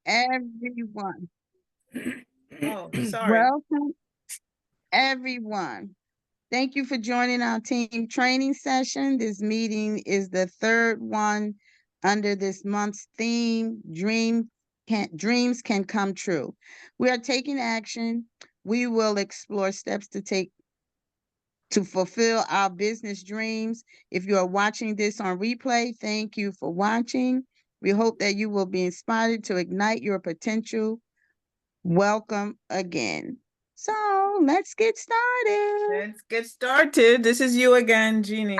everyone. Oh, sorry. Welcome, everyone. Thank you for joining our team training session. This meeting is the third one under this month's theme, Dreams Can Come True. We are taking action. We will explore steps to take to fulfill our business dreams. If you are watching this on replay, thank you for watching. We hope that you will be inspired to ignite your potential. Welcome again. So let's get started. Let's get started. This is you again, Jeannie.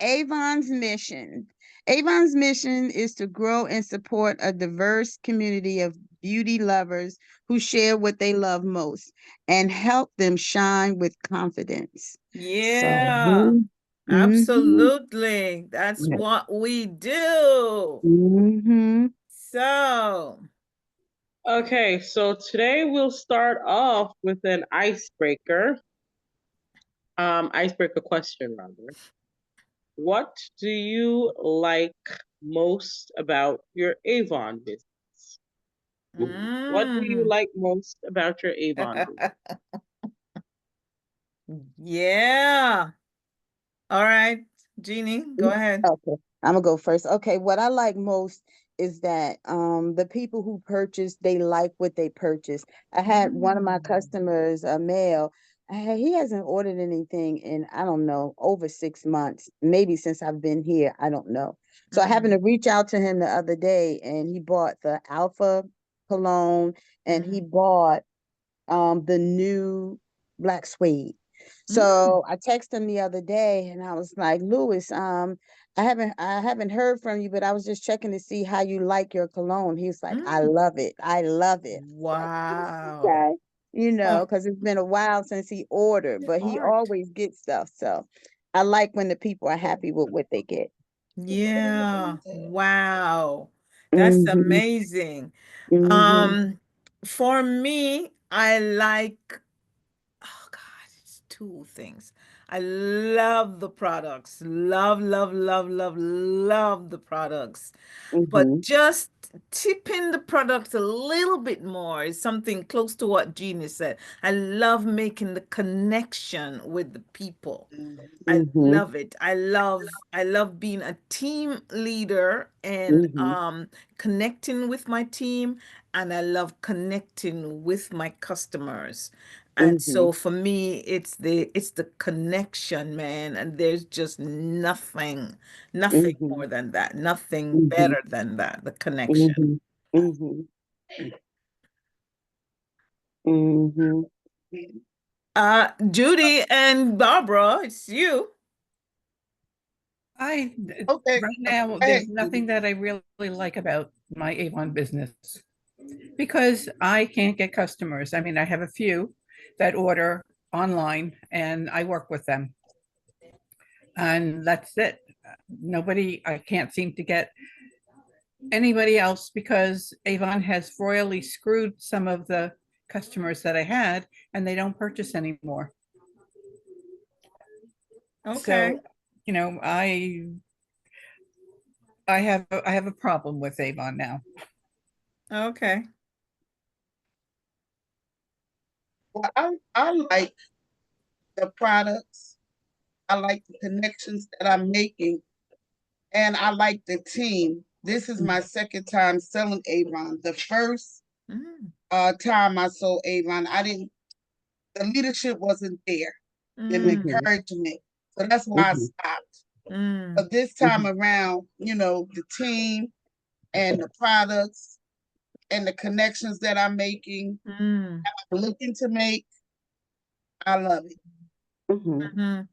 Avon's mission. Avon's mission is to grow and support a diverse community of beauty lovers who share what they love most and help them shine with confidence. Yeah, Mhm. absolutely. That's what we do. Mhm. So, Okay, so today we'll start off with an icebreaker question rather. What do you like most about your Avon business? What do you like most about your Avon business? yeah. All right, Jeannie, go ahead. Okay, I'm gonna go first. Okay, what I like most is that the people who purchase, they like what they purchase. I had one of my customers, a male, he hasn't ordered anything in, I don't know, over 6 months, maybe since I've been here, I don't know. So I happened to reach out to him the other day, and he bought the Alpha cologne, and he bought the new black suede. So I texted him the other day, and I was like, Louis, I haven't heard from you, but I was just checking to see how you like your cologne. He's like, I love it. I love it. Wow. Okay. Because it's been a while since he ordered, but he always gets stuff. So I like when the people are happy with what they get. Yeah. Wow. That's Mhm. amazing. Mhm. For me, I like, oh God, it's two things. I love the products. Love, love, love, love, love the products. But Mhm. just tipping the product a little bit more is something close to what Jeannie said. I love making the connection with the people. I Mhm. love it. I love being a team leader and Mhm. connecting with my team, and I love connecting with my customers. And so Mhm. for me, it's the connection, man, and there's just nothing Mhm. more than that, nothing Mhm. better than that, the connection. Mhm. Mhm. Mhm. Judy and Barbara, it's you. Okay. Right now, there's nothing that I really like about my Avon business because I can't get customers. I mean, I have a few that order online and I work with them, and that's it. I can't seem to get anybody else because Avon has royally screwed some of the customers that I had, and they don't purchase anymore. Okay. So, you know, I have a problem with Avon now. Okay. Well, I like the products. I like the connections that I'm making, and I like the team. This is my second time selling Avon. The first Mm, time I sold Avon, I didn't. The leadership wasn't there. The Mhm. encouragement. So that's why I Mhm. stopped. mm, But this time around, the team and the products and the connections that I'm making, mm, looking to make, I love it. Mhm. mhm.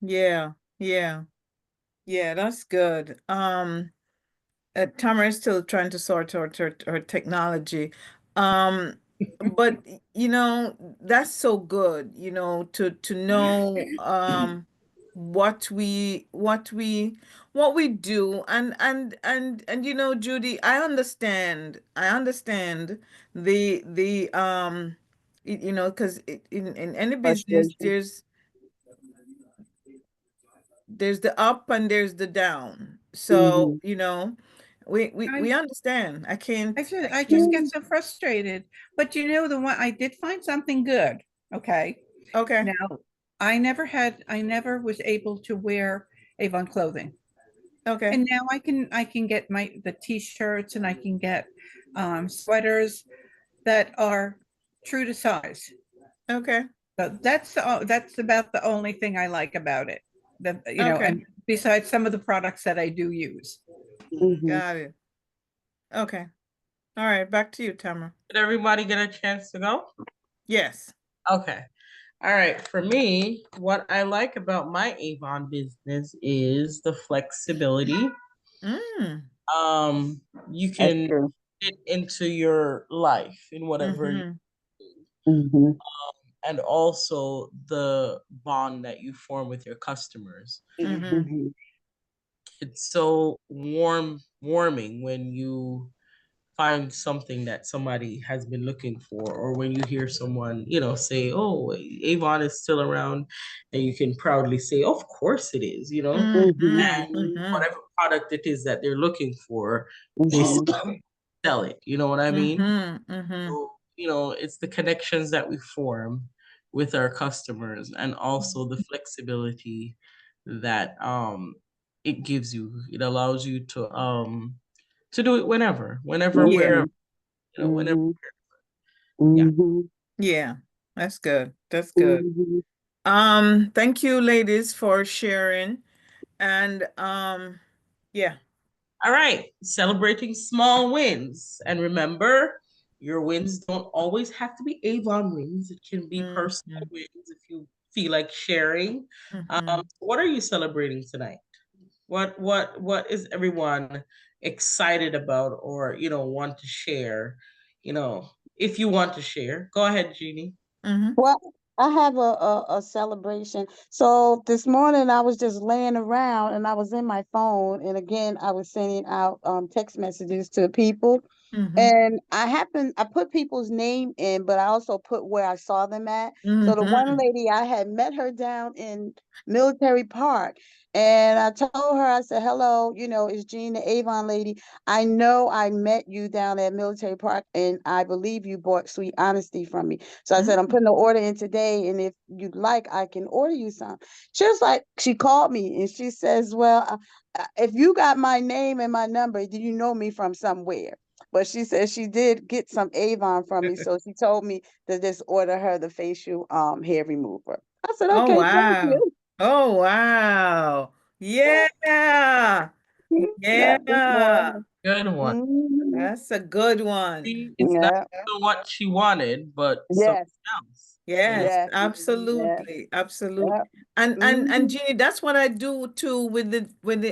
Yeah, yeah, yeah, that's good. Tamara is still trying to sort out her technology. Um, but that's so good, to know what we do, and Judy, I understand because in any business Frustration. there's the up and there's the down. So, Mhm. We understand. I can't. I just get so frustrated. But the one I did find something good. Okay. Okay. Now, I never was able to wear Avon clothing. Okay. And now I can get the t-shirts and I can get sweaters that are true to size. Okay. So that's about the only thing I like about it. Okay. And besides some of the products that I do use. Mm-hmm. Got it. Okay. All right. Back to you, Tamara. Did everybody get a chance to go? Yes. Okay. All right. For me, what I like about my Avon business is the flexibility. Mm. Um, you That's can true. fit into your life in whatever you Mm-hmm. Mm-hmm. and also the bond that you form with your customers. Mm-hmm. Mm-hmm. It's so warming when you find something that somebody has been looking for, or when you hear someone, say, "Oh, Avon is still around," and you can proudly say, "Of course it is," Mm-hmm. Mm-hmm. and Mm-hmm. whatever product it is that they're looking for, they Mm-hmm. sell it. You know what I mean? Mm-hmm. Mm-hmm. So, it's the connections that we form with our customers, and also the flexibility that it gives you. It allows you to do it whenever, Mm-hmm. wherever, whenever. Mm-hmm. Yeah. Mm-hmm. Yeah. That's good. That's good. Mm-hmm. Thank you, ladies, for sharing. And yeah. All right. Celebrating small wins. And remember, your wins don't always have to be Avon wins. It can be personal Mm-hmm. wins if you feel like sharing. Mm-hmm. What are you celebrating tonight? What is everyone excited about, or want to share? If you want to share, go ahead, Jeannie. Mm-hmm. Well, I have a celebration. So this morning I was just laying around and I was in my phone, and again I was sending out text messages to people. Mm-hmm. And I put people's name in, but I also put where I saw them at. So the one Mm-hmm. lady, I had met her down in Military Park. And I told her, I said, hello, it's Jean, the Avon lady. I know I met you down at Military Park, and I believe you bought Sweet Honesty from me. So I said, I'm putting the order in today, and if you'd like, I can order you some. She was like, she called me and she says, well, if you got my name and my number, do you know me from somewhere? But she said she did get some Avon from me, so she told me to just order her the facial hair remover. I said, Oh okay, thank wow. you. Oh wow. Yeah. Yeah, this Yeah. morning. Good one. Mhm. That's a good one. See, it's not Yeah. what she wanted, but something Yes. else. Yes, Yes. Yeah. absolutely, absolutely. Yeah. And Mhm. Jeannie, that's what I do too with the with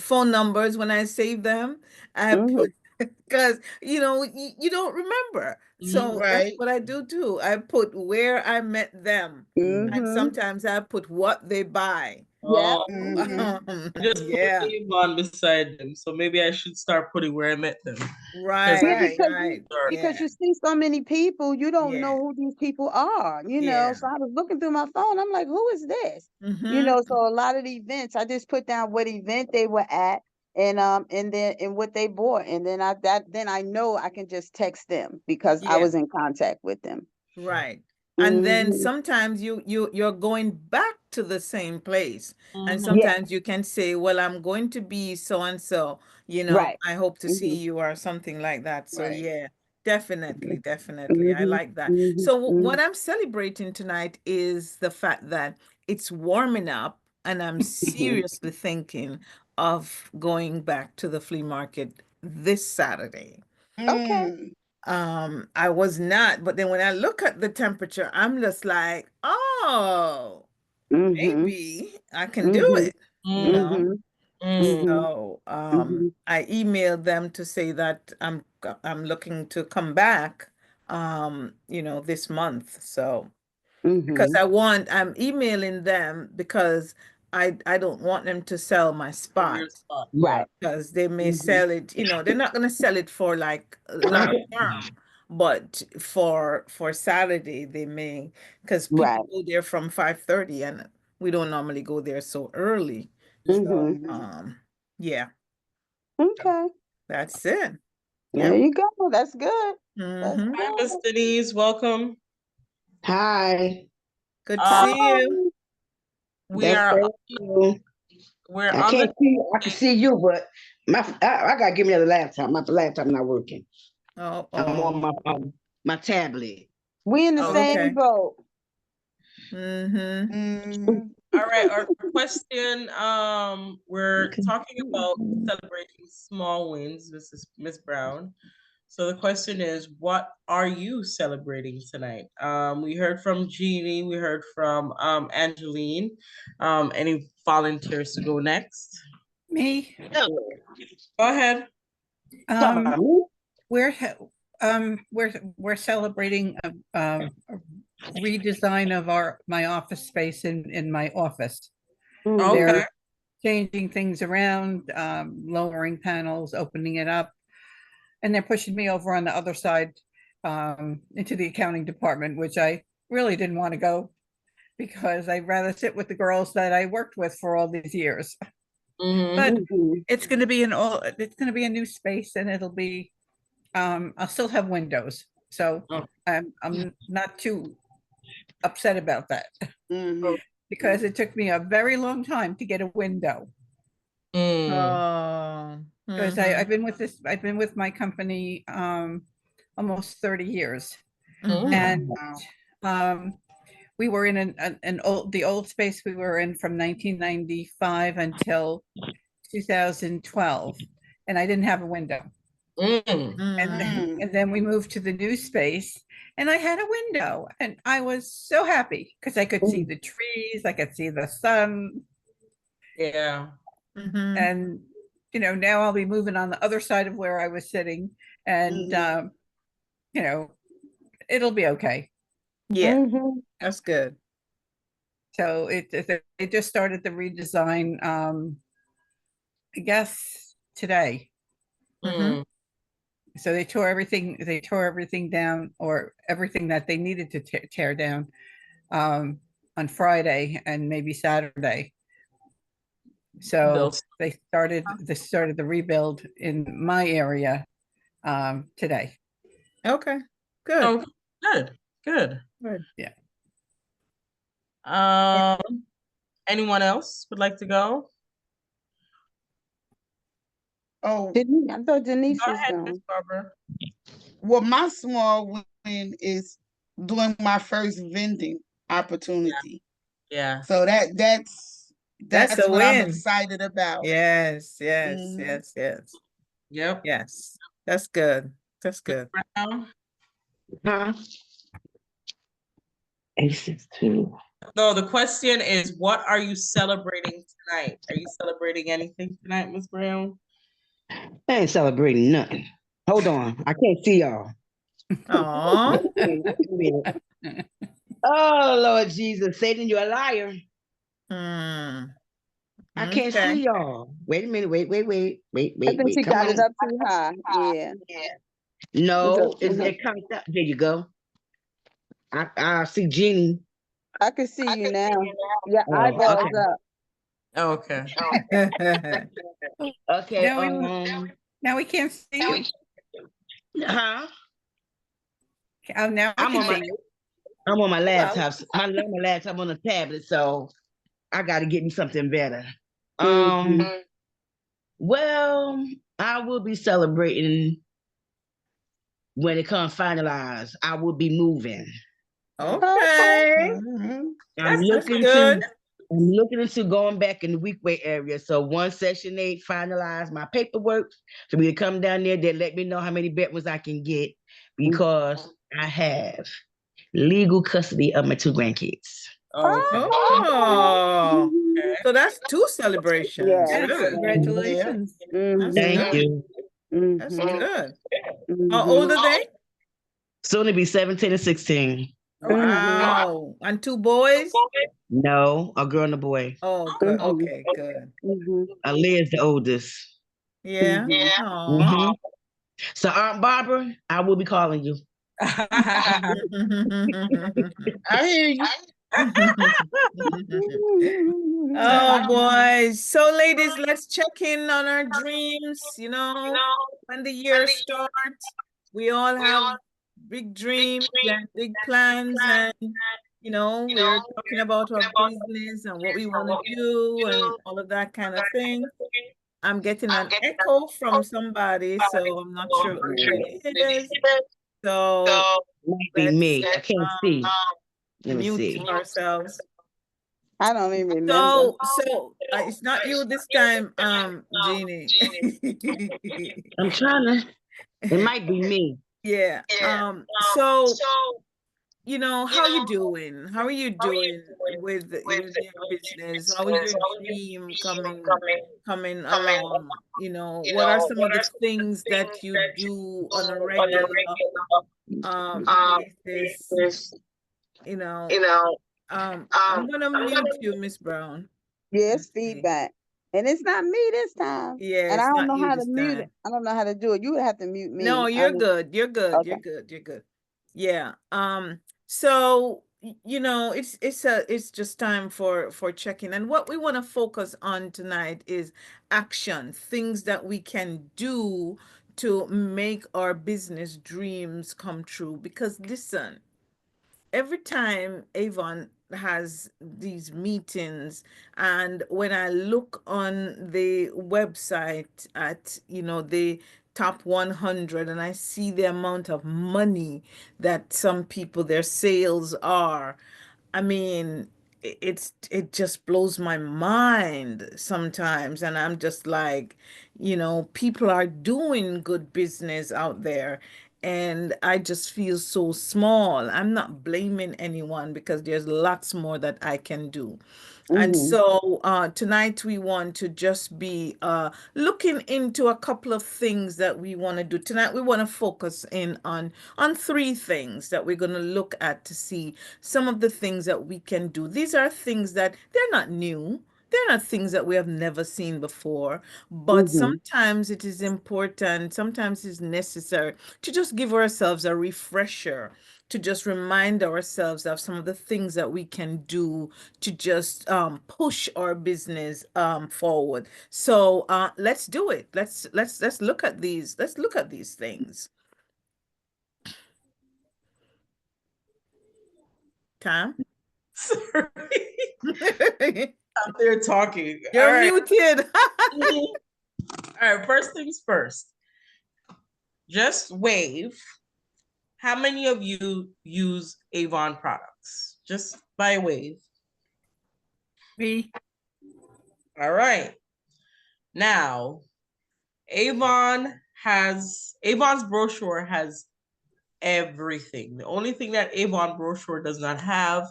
phone numbers when I save them. I Mhm. put because you don't remember. Mhm. So that's Right. what I do too. I put where I met them, and Mhm. sometimes I put what they buy. Yep. Oh, Mm-hmm. I just put Yeah, Avon beside them, so maybe I should start putting where I met them, because right, Yeah, Right. right. because Yeah, you see so many people, you don't yeah, know who these people are. yeah. So I was looking through my phone. I'm like, who is this? Mm-hmm. So a lot of the events, I just put down what event they were at, and then and what they bought, and then I know I can just text them because I Yeah. was in contact with them. Right. And then Hmm. sometimes you're going back to the same place. And Mhm. Yeah. sometimes you can say, well, I'm going to be so and so, Right. I hope to see Hmm. you or something like that. So Right. yeah, definitely, definitely. I Hmm. like that. Hmm. So Hmm. what I'm celebrating tonight is the fact that it's warming up and I'm Hmm. seriously thinking of going back to the flea market this Saturday. Okay. Mm. I was not, but then when I look at the temperature, I'm just like, oh, Hmm. maybe I can do Hmm. it. Hmm. Mm. Hmm. So Hmm. I emailed them to say that I'm looking to come back this month. So because Hmm. I'm emailing them because I don't want them to sell my Of your spot spot, yeah. Right. because they may Hmm. sell it, they're not going to sell it for like long term, but for Saturday they may, because people Right. go there from 5:30 and we don't normally go there so early. Hmm. So Mm-hmm. yeah. Okay. That's it. There Yep. you go. That's good. That's Mm-hmm. Hi, Miss good. Denise. Welcome. Hi, Good to Uh, see you. Hi. we that's are so cool. we're I on the can't see. I can see you, but I gotta give me another laptop. My laptop not working. Oh, I'm oh. on my tablet. We in the oh, same Okay. boat. Mm-hmm. Mm-hmm. all right. Our question. We're Okay. talking about celebrating small wins, Miss Brown. So the question is, what are you celebrating tonight? We heard from Jeannie. We heard from Angeline. Any volunteers to go next? Me, Go ahead. Talk um, about me. we're ha- we're celebrating a redesign of my office space in my office. Mm-hmm. Okay. They're changing things around, lowering panels, opening it up, and they're pushing me over on the other side, into the accounting department, which I really didn't want to go because I'd rather sit with the girls that I worked with for all these years. Mm-hmm. But Mm-hmm. it's going to be a new space, and it'll be, I'll still have windows, so Oh, I'm not too upset about that Mm-hmm. because it took me a very long time to get a window. mm, Oh. Because Mm-hmm. I've been with my company almost 30 years. Mm-hmm. And Wow. um we were in the old space we were in from 1995 until 2012, and I didn't have a window. mm. And Mm. Mm. and then we moved to the new space, and I had a window, and I was so happy because I could see the trees, I could see the sun, Yeah. Mm-hmm. and now I'll be moving on the other side of where I was sitting, and Mm-hmm. you know it'll be okay. Yeah, Mm-hmm. that's good. So they just started the redesign, I guess today. Mm-hmm. Mm. So they tore everything down, or everything that they needed to tear down, um, on Friday and maybe Saturday. So Bills. they started the rebuild in my area, today. Okay. Good. Oh, good. Good. Good. Yeah. Um, anyone else would like to go? Oh, I thought Denise Go was ahead, Miss going. Barbara. well, my small win is doing my first vending opportunity. Yeah. So That's that's a what I'm win. excited about. Yes, yes, Mm-hmm. yes, yes, Yep. yes. That's good. That's good. Brown? Huh? Aces too. No, the question is, what are you celebrating tonight? Are you celebrating anything tonight, Miss Brown? I ain't celebrating nothing. Hold on, I can't see y'all. Aw. Wait a minute. Oh Lord Jesus, Satan, you're a liar. Hmm. I can't Okay. see y'all. Wait a minute. I think she Come got on. it up too high. Yeah. It's No, is uh-huh. it comes up? There you go. I see Jeannie. I can see you now. Your Oh, eyeballs okay. up. Okay. Okay. Now we can't see you. Huh? Oh, now I I'm can on my see you. I'm on my Hello. laptop. My laptop on the tablet, so I got to get me something better. Mm-hmm. Well, I will be celebrating when it comes finalized. I will be moving. Okay. Okay. Mm-hmm. I'm That's looking to good. I'm looking into going back in the weekway area. So once Section 8 finalize my paperwork for me to come down there, they let me know how many bedrooms I can get because I have legal custody of my two grandkids. Okay. Oh, Okay. so that's two celebrations. Yes. Yes, Really? Mhm. Yeah. congratulations. That's Thank Mm-hmm. good. you. That's Mm-hmm. good. How Mm-hmm. old are they? Soon to be 17 and 16. Mm-hmm. Wow. And two boys? No, a girl and a boy. Oh, good. Mm-hmm. Okay, good. Mm-hmm. Aaliyah is the oldest. Yeah. Mm-hmm. Aw. Mhm. So Aunt Barbara, I will be calling you. I hear you. Oh boy. So ladies, let's check in on our dreams, when the year starts. We all have big dreams and big plans and we're talking about our business and what we want to do and all of that kind of thing. I'm getting an echo from somebody, so I'm not sure who it is. So Might be let's me. I can't see. Let me mute see. ourselves. I don't even remember. So it's not you this time, Jeannie. I'm trying to. It might be me. Yeah. So how you doing? How are you doing with your business? How is your dream coming along? What are some of the things that you do on a regular basis? You know, I'm gonna mute you, Miss Brown. Let me Yes, see. feedback. And it's not me this time. Yeah, And I it's don't not know you how to this mute it. time. I don't know how to do it. You would have to mute No, me. you're good. You're good. You're Okay. good. You're good. Yeah. So it's just time for checking. And what we want to focus on tonight is action, things that we can do to make our business dreams come true. Because listen, every time Avon has these meetings, and when I look on the website at the top 100, and I see the amount of money that some people their sales are, I mean, it just blows my mind sometimes, and I'm just like, people are doing good business out there, and I just feel so small. I'm not blaming anyone because there's lots more that I can do. And Mm-hmm. so tonight we want to just be looking into a couple of things that we want to do. Tonight we want to focus in on three things that we're going to look at to see some of the things that we can do. These are things that they're not new. They're not things that we have never seen before, but Mm-hmm. sometimes it is important, sometimes it's necessary to just give ourselves a refresher, to just remind ourselves of some of the things that we can do to just push our business forward. So let's do it. Let's look at these. Let's look at these things. Tom? Sorry. Out there talking. All You're right. muted. All right. First things first. Just wave. How many of you use Avon products? Just by wave. Me. All right. Now, Avon's brochure has everything. The only thing that Avon brochure does not have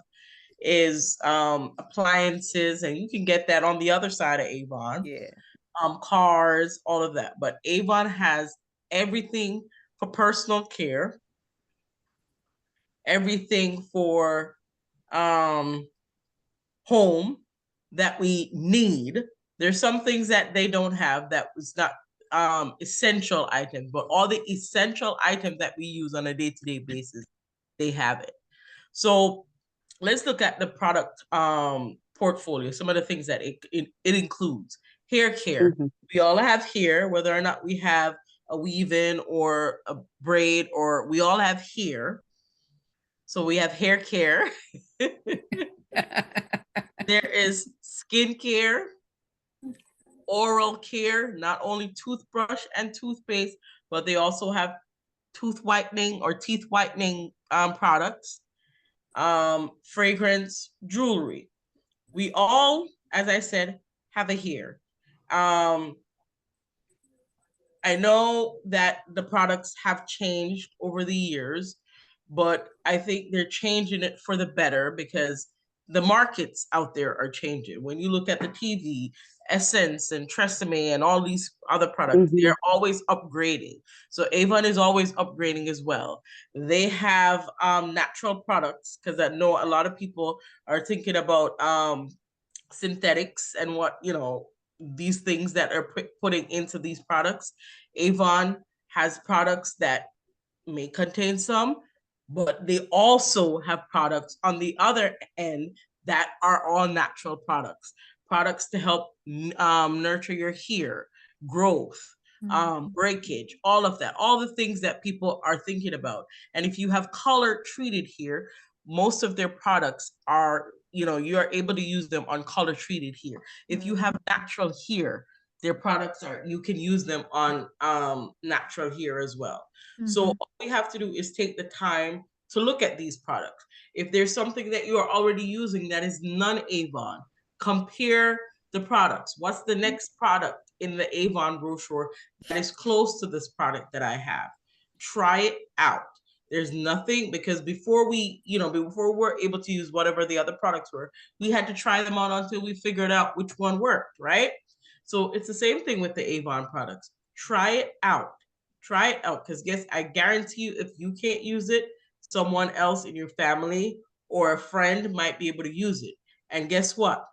is appliances, and you can get that on the other side of Avon. Yeah. Cars, all of that. But Avon has everything for personal care, everything for um home that we need. There's some things that they don't have that was not essential items, but all the essential items that we use on a day-to-day basis, they have it. So let's look at the product portfolio, some of the things that it includes. Hair care. Mm-hmm. We all have hair, whether or not we have a weave-in or a braid, or we all have hair. So we have hair care. There is skincare, oral care, not only toothbrush and toothpaste, but they also have tooth whitening or teeth whitening products, fragrance, jewelry. We all, as I said, have a hair. I know that the products have changed over the years, but I think they're changing it for the better because the markets out there are changing. When you look at the TV, Essence and Tresemme and all these other products, Mm-hmm. they're always upgrading. So Avon is always upgrading as well. They have natural products because I know a lot of people are thinking about synthetics and what these things that are putting into these products. Avon has products that may contain some, but they also have products on the other end that are all natural products. products to help nurture your hair, growth, breakage, all of that, all the things that people are thinking about. And if you have color treated hair, most of their products are, you are able to use them on color treated hair. If you have natural hair, their products are, you can use them on natural hair as well. So all we have to do is take the time to look at these products. If there's something that you are already using that is non-Avon, compare the products. What's the next product in the Avon brochure that is close to this product that I have? Try it out. There's nothing, because before before we're able to use whatever the other products were, we had to try them out until we figured out which one worked, right? So it's the same thing with the Avon products. Try it out. Try it out, because guess, I guarantee you, if you can't use it, someone else in your family or a friend might be able to use it. And guess what?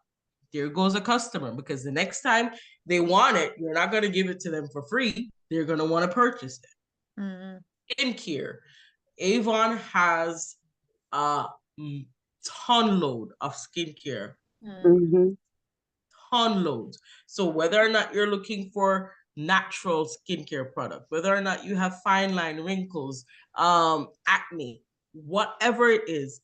There goes a customer, because the next time they want it, you're not going to give it to them for free. They're going to want to purchase it. Skincare. Avon has a ton load of skincare. Mm-hmm. Ton loads. So whether or not you're looking for natural skincare product, whether or not you have fine line, wrinkles, acne, whatever it is,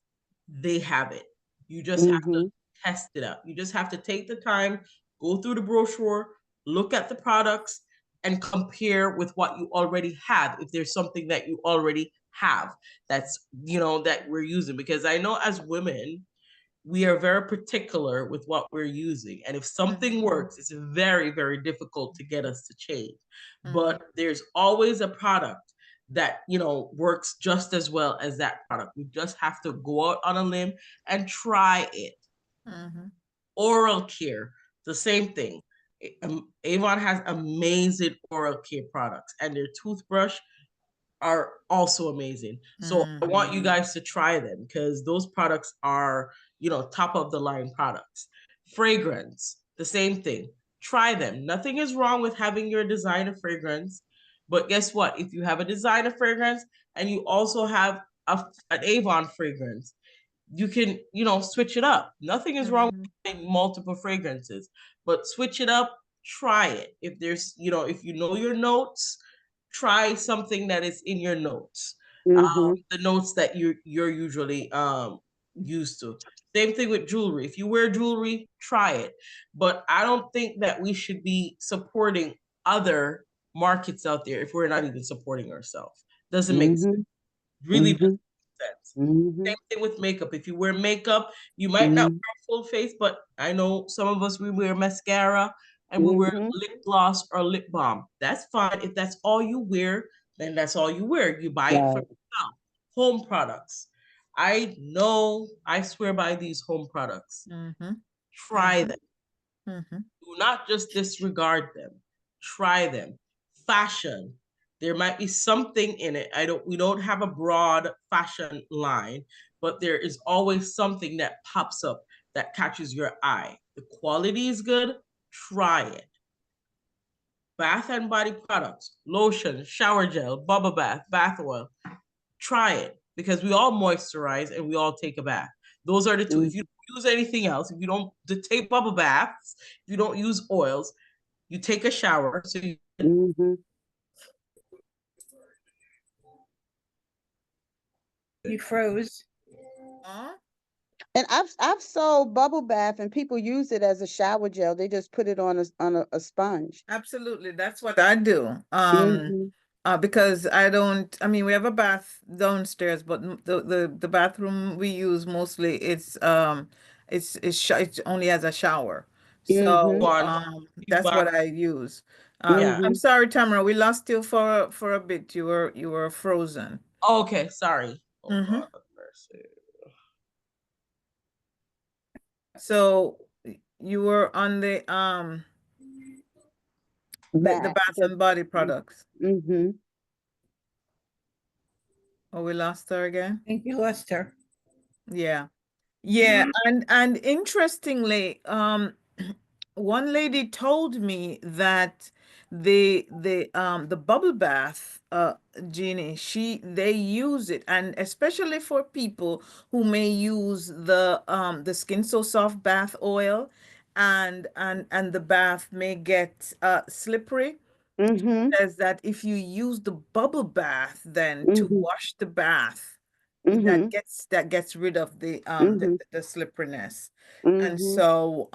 they have it. You just have to Mm-hmm. test it out. You just have to take the time, go through the brochure, look at the products, and compare with what you already have. If there's something that you already have that's, that we're using, because I know as women, we are very particular with what we're using. And if something works, it's very, very difficult to get us to change. But there's always a product that, works just as well as that product. We just have to go out on a limb and try it. Oral care, the same thing. Avon has amazing oral care products, and their toothbrush are also amazing. So I want you guys to try them, because those products are, top of the line products. Fragrance, the same thing. Try them. Nothing is wrong with having your designer fragrance. But guess what? If you have a designer fragrance and you also have an Avon fragrance, you can, switch it up. Nothing is wrong with having multiple fragrances, but switch it up, try it. If there's, if you know your notes, try something that is in your notes. Mm-hmm. The notes that you're usually used to. Same thing with jewelry. If you wear jewelry, try it. But I don't think that we should be supporting other markets out there if we're not even supporting ourselves. Doesn't make sense. Mm-hmm. Really doesn't Mm-hmm. make sense. Mm-hmm. Same thing with makeup. If you wear makeup, you might not Mm-hmm. wear a full face, but I know some of us, we wear mascara and we wear Mm-hmm. lip gloss or lip balm. That's fine. If that's all you wear, then that's all you wear. You buy it for Right. yourself. Home products. I know, I swear by these home products. Try them. Do not just disregard them. Try them. Fashion. There might be something in it. We don't have a broad fashion line, but there is always something that pops up that catches your eye. The quality is good. Try it. Bath and body products, lotion, shower gel, bubble bath, bath oil. Try it, because we all moisturize and we all take a bath. Those are the two. If you don't use anything else, if you don't take bubble baths, if you don't use oils, you take a shower. So Mm-hmm. You froze. And I've sold bubble bath and people use it as a shower gel. They just put it on a sponge. Absolutely, that's what I do. Mm-hmm. Because I don't, I mean, we have a bath downstairs, but the bathroom we use mostly, it only has a shower. Mm-hmm. So you that's buy, what I use. yeah. I'm Mm-hmm. sorry, Tamara, we lost you for a bit. You were frozen. Okay, sorry. Oh Mm-hmm. God, have mercy. So you were on the Bath. bath and body products. Mm-hmm. Oh, we lost her again. I think you lost her. Yeah. Yeah, and interestingly, one lady told me that the bubble bath, Jeannie, they use it, and especially for people who may use the Skin So Soft bath oil, and the bath may get slippery. Mhm. Says that if you use the bubble bath then to Mhm. wash the bath, Mhm. that gets rid of Mhm. the slipperiness. And Mhm. so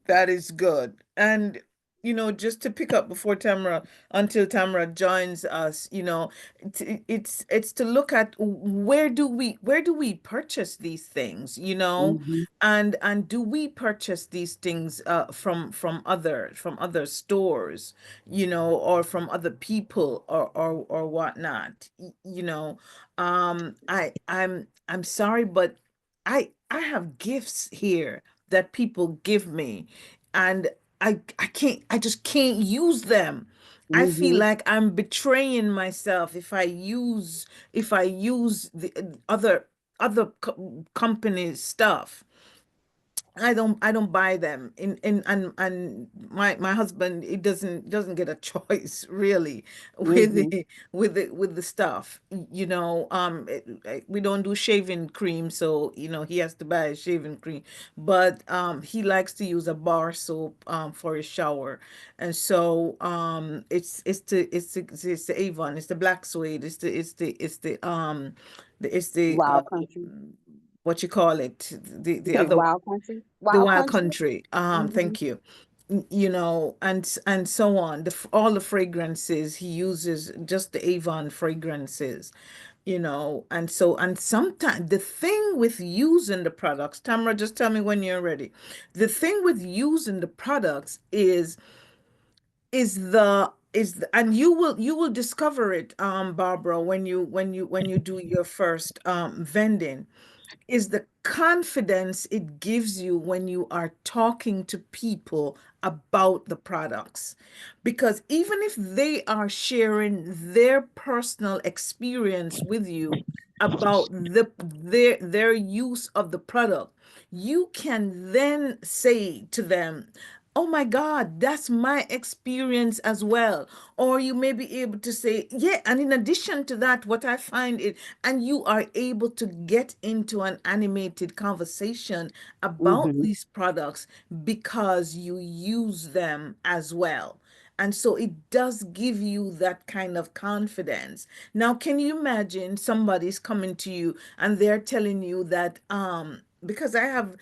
that is good. And just to pick up before Tamara, until Tamara joins us, it's to look at where do we purchase these things, Mhm. and do we purchase these things from other stores, or from other people, or whatnot, I'm sorry, but I have gifts here that people give me, and I just can't use them. I feel Mhm. like I'm betraying myself if I use the other companies' stuff. I don't buy them. And my husband, he doesn't get a choice really with Mhm. the stuff. We don't do shaving cream, so he has to buy a shaving cream. But he likes to use a bar soap for his shower. And so it's the Avon, it's the black suede, it's the Wild country. what you call it, You the say other wild country? the Wild wild country? country, Mhm. thank you. And so on, all the fragrances he uses, just the Avon fragrances, and sometimes the thing with using the products, Tamara, just tell me when you're ready. The thing with using the products and you will discover it, Barbara, when you do your first vending, is the confidence it gives you when you are talking to people about the products. Because even if they are sharing their personal experience with you about their use of the product, you can then say to them, "Oh my God, that's my experience as well." Or you may be able to say, "Yeah, and in addition to that, what I find it," and you are able to get into an animated conversation about Mhm. these products because you use them as well. And so it does give you that kind of confidence. Now, can you imagine somebody's coming to you and they're telling you that because I have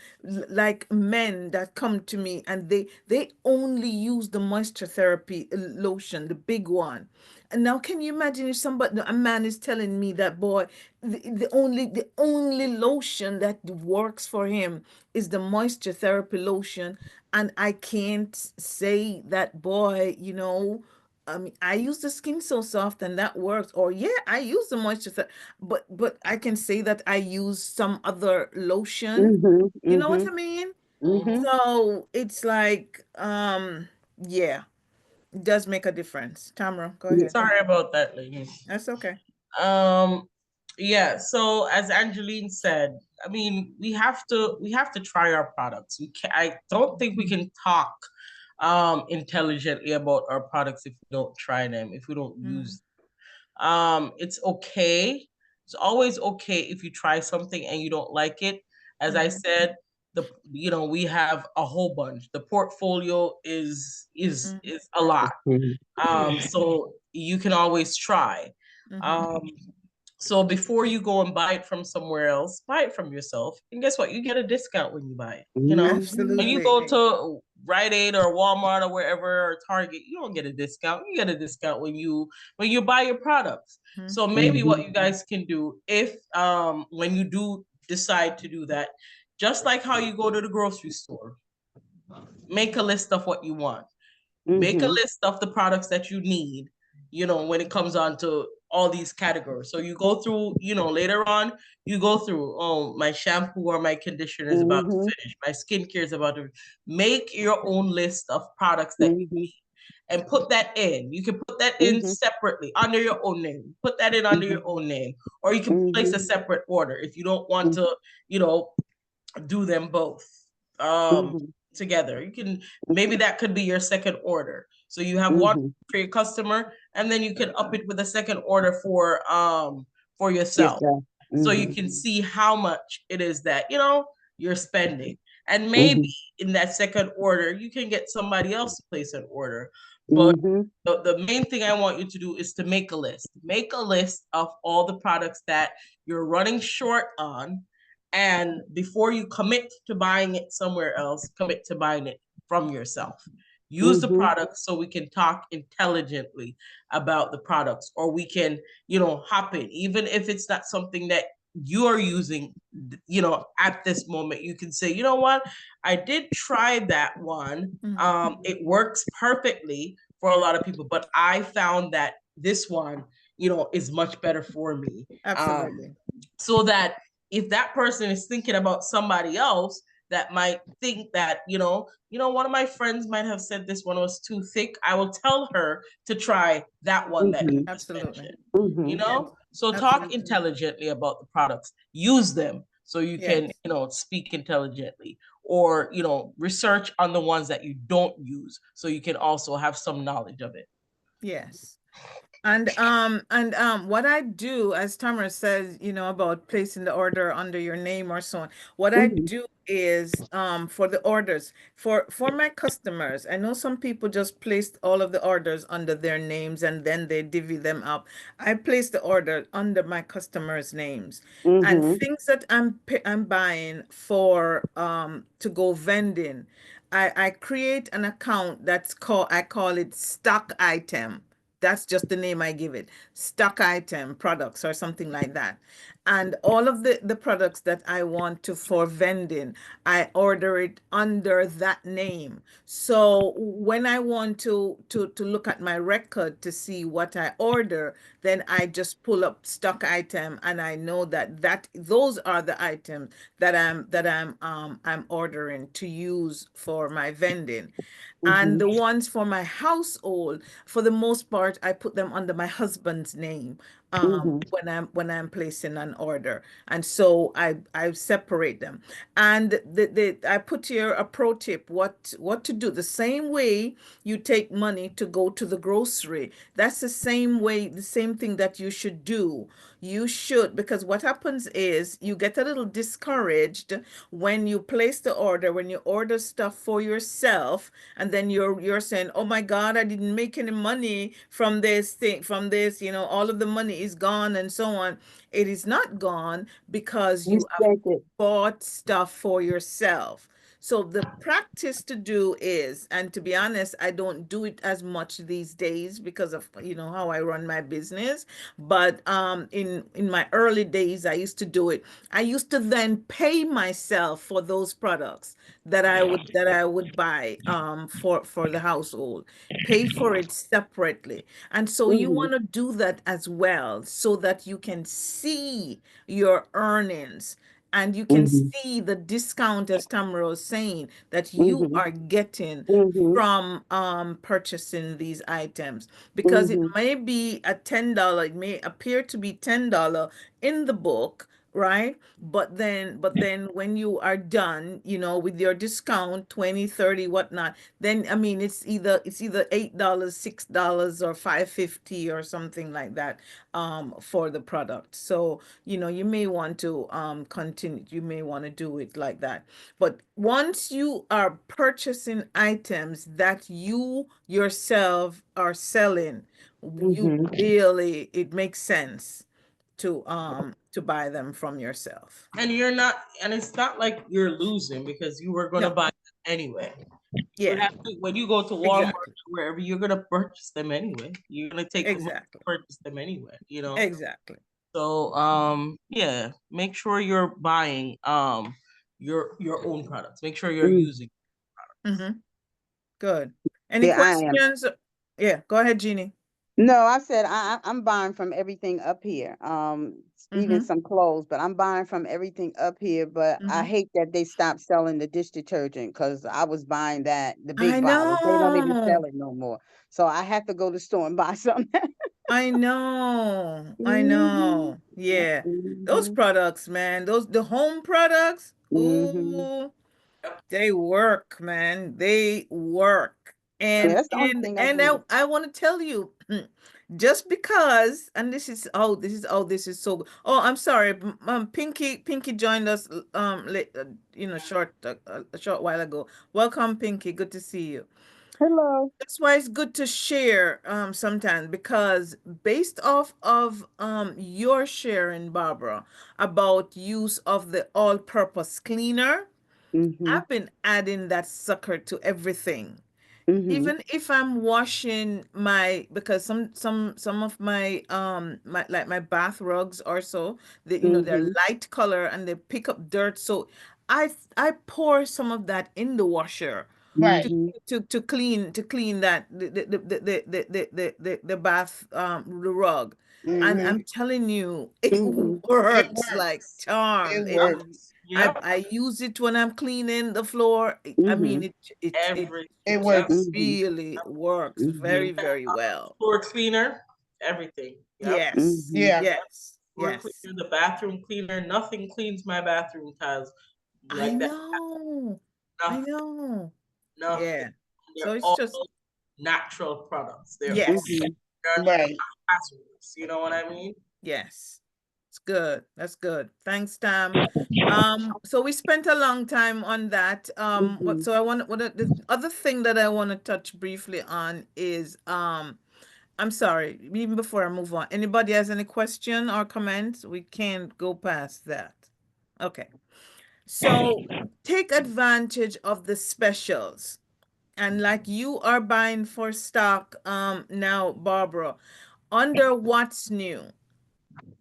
like men that come to me and they only use the moisture therapy lotion, the big one. And now can you imagine if a man is telling me that, boy, the only lotion that works for him is the moisture therapy lotion, and I can't say that, boy, I use the Skin So Soft and that works. Or yeah, I use the but I can say that I use some other lotion. Mhm. You know what Mhm. I mean? Mhm. So it's like, yeah, it does make a difference. Tamara, go Yeah. ahead. Sorry about that, ladies. That's okay. Um, yeah. So as Angeline said, I mean, we have to try our products. I don't think we can talk intelligently about our products if we don't try them, if we don't Mm-hmm. use. It's okay. It's always okay if you try something and you don't like it. As I Mm-hmm. said, we have a whole bunch. The portfolio is is Mm-hmm. is a lot. Mhm. So you can always try. Mm-hmm. Um, so before you go and buy it from somewhere else, buy it from yourself. And guess what? You get a discount when you buy it. Mhm. When you Absolutely. go to Rite Aid or Walmart or wherever or Target, you don't get a discount. You get a discount when you buy your products. Mm-hmm. So maybe Mhm. what you guys can do, if when you do decide to do that, just like how you go to the grocery store, make a list of what you want. Make a Mhm. list of the products that you need, when it comes on to all these categories. So you go through, later on, you go through, oh, my shampoo or my conditioner is about to Mhm. finish, my skincare is about to. Make your own list of products that you Mhm. need and put that in. You can put that in Mhm. separately under your own name. Put that in under your Mhm. own name. Or you can place Mhm. a separate order if you don't want Mhm. to, you know, do them both um Mhm. together. You can, maybe that could be your second order. So you have one Mhm. for your customer and then you can up it with a second order for yourself. Yourself. So you Mhm. can see how much it is that, you're spending. And maybe Mhm. in that second order, you can get somebody else to place an order. But Mhm. the main thing I want you to do is to make a list. Make a list of all the products that you're running short on. And before you commit to buying it somewhere else, commit to buying it from yourself. Use the Mhm. products so we can talk intelligently about the products, or we can, hop in. Even if it's not something that you're using, at this moment, you can say, you know what, I did try that one. It works perfectly for a lot of people, but I found that this one, is much better for me. Absolutely. So that if that person is thinking about somebody else that might think that, one of my friends might have said this one was too thick, I will tell her to try that one that you Mhm. just Absolutely. mentioned. Mhm. Yes. So talk Absolutely. intelligently about the products. Use them so you can, Yes. speak intelligently, or, research on the ones that you don't use so you can also have some knowledge of it. Yes. And what I do, as Tamara says, about placing the order under your name or so on, what I Mhm. do is for the orders for my customers, I know some people just placed all of the orders under their names and then they divvy them up. I place the order under my customers' names. And Mhm. things that I'm buying for to go vending, I create an account I call it stock item. That's just the name I give it. Stock item products or something like that. And all of the products that I want to for vending, I order it under that name. So when I want to look at my record to see what I order, then I just pull up stock item and I know that those are the items that I'm ordering to use for my vending. And Mhm. the ones for my household, for the most part, I put them under my husband's name Mhm. when I'm placing an order. And so I separate them. And I put here a pro tip, what to do. The same way you take money to go to the grocery, that's the same thing that you should do. You should, because what happens is you get a little discouraged when you place the order, when you order stuff for yourself, and then you're saying, "Oh my God, I didn't make any money from this thing, from this, all of the money is gone," and so on. It is not gone because You you have spent it. bought stuff for yourself. So the practice to do is, and to be honest, I don't do it as much these days because of how I run my business. But in my early days, I used to do it. I used to then pay myself for those products that I would buy for the household, pay for it separately. And so you Mhm. want to do that as well so that you can see your earnings and you can Mhm. see the discount, as Tamara was saying, that you Mhm. are getting Mhm. from purchasing these items, because it Mhm. may be a $10, it may appear to be $10 in the book, right? But then when you are done, with your discount, 20, 30, whatnot, then I mean it's either $8, $6, or 5.50 or something like that for the product. So you may want to continue, you may want to do it like that. But once you are purchasing items that you yourself are selling, you Mhm. really, it makes sense to buy them from yourself. And it's not like you're losing because you were going to No. buy them anyway. You Yeah, have to, when you go to Walmart exactly. or wherever, you're going to purchase them anyway. You're going to take the money to Exactly. purchase them anyway. Exactly. So yeah, make sure you're buying your own products. Make sure you're Mhm. using. Mm-hmm. Good. Any Yeah, I am. questions? Yeah, go ahead, Jeannie. No, I said I'm buying from everything up here. Even Mm-hmm. some clothes, but I'm buying from everything up here. But I Mm-hmm. hate that they stopped selling the dish detergent because I was buying that the I big bottles. They don't even know. sell it no more. So I have to go to the store and buy something. I know. I Mhm. know. Yeah. Those Mhm. products, man, the home products, Mhm. ooh, they work, man. They work. Yeah, And that's the only and thing I and I do. I want to tell you, just because, and this is so. Oh, I'm sorry. Pinky joined us late, a short while ago. Welcome, Pinky. Good to see you. Hello. That's why it's good to share sometimes, because based off of your sharing, Barbara, about use of the all-purpose cleaner, Mhm. I've been adding that sucker to everything. Mhm. Even if I'm washing my, because some of my my bath rugs or so, they're Mhm. light color and they pick up dirt. So I pour some of that in the washer Right. to Mhm. clean that the bath the rug. And Hmm. I'm telling you, it Mhm. It works like works. charm. It It works. Yep. I use it when I'm cleaning the floor. I mean, Mhm. it It Everything. Yep. works. Mhm. really works very, Mhm. very well. Floor cleaner. Everything. Yep. Yes, Mhm. Yeah. yes, Floor yes. cleaner, the bathroom cleaner. Nothing cleans my bathroom tiles I like that. know. I Nothing. know. Nothing. Yeah. So They're it's all just, natural products. yes, Mhm. They're Right. hazardous. You know what I mean? yes. It's good. That's good. Thanks, Tam. So we spent a long time on that. But Mhm. so I want the other thing that I want to touch briefly on is I'm sorry, even before I move on, anybody has any question or comments? We can't go past that. Okay. So take advantage of the specials. And like you are buying for stock now, Barbara, under what's new.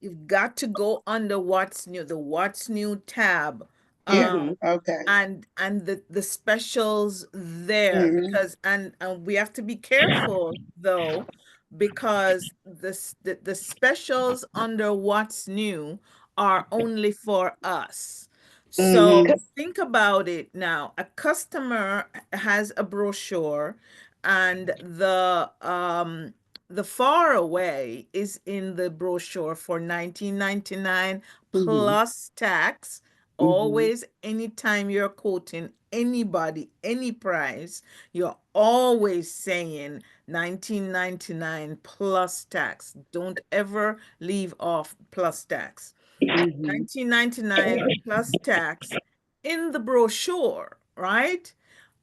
You've got to go under what's new, the what's new tab. Yeah. Um Mhm. Okay. and the specials there, Hmm. because and we have to be careful though, because the specials under what's new are only for us. So Hmm. think about it now. A customer has a brochure, and the far away is in the brochure for 19.99 Mhm. plus tax. Mhm. Always, anytime you're quoting anybody, any price, you're always saying 19.99 plus tax. Don't ever leave off plus tax. Mhm. 19.99 plus tax in the brochure, right?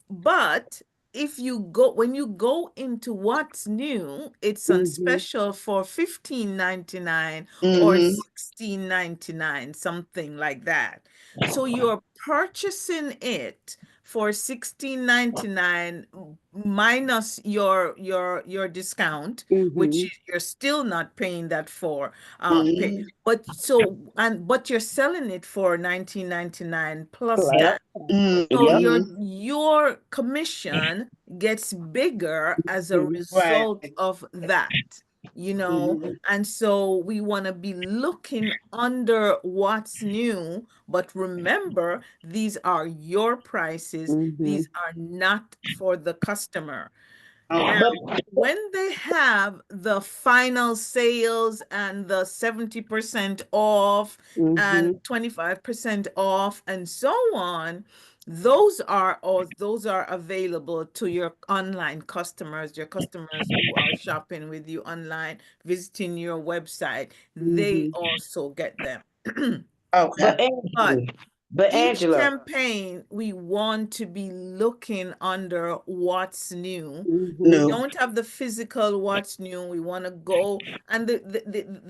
But if you go when you go into what's new, it's on Mhm. special for 15.99 or Hmm. 16.99, something like that. So you're purchasing it for 16.99 minus your discount, which Mhm. you're still not paying that for. Pay, Hmm. but you're selling it for 19.99 plus Plus. tax. Yep. So Yep. Hmm. your commission gets bigger as a Mhm. Right. result of that, Mhm. and so we want to be looking under what's new, but remember, these are your prices. Mhm. These are not for the customer. Now, Okay. But when they have the final sales and the 70% off and Mhm. 25% off and so on, those are available to your online customers, your customers who are shopping with you online, visiting your website. They Mhm. also get them. Okay. but But Angela, but each Angela, campaign, we want to be looking under what's new. We Mhm. New. don't have the physical what's new. We want to go, and the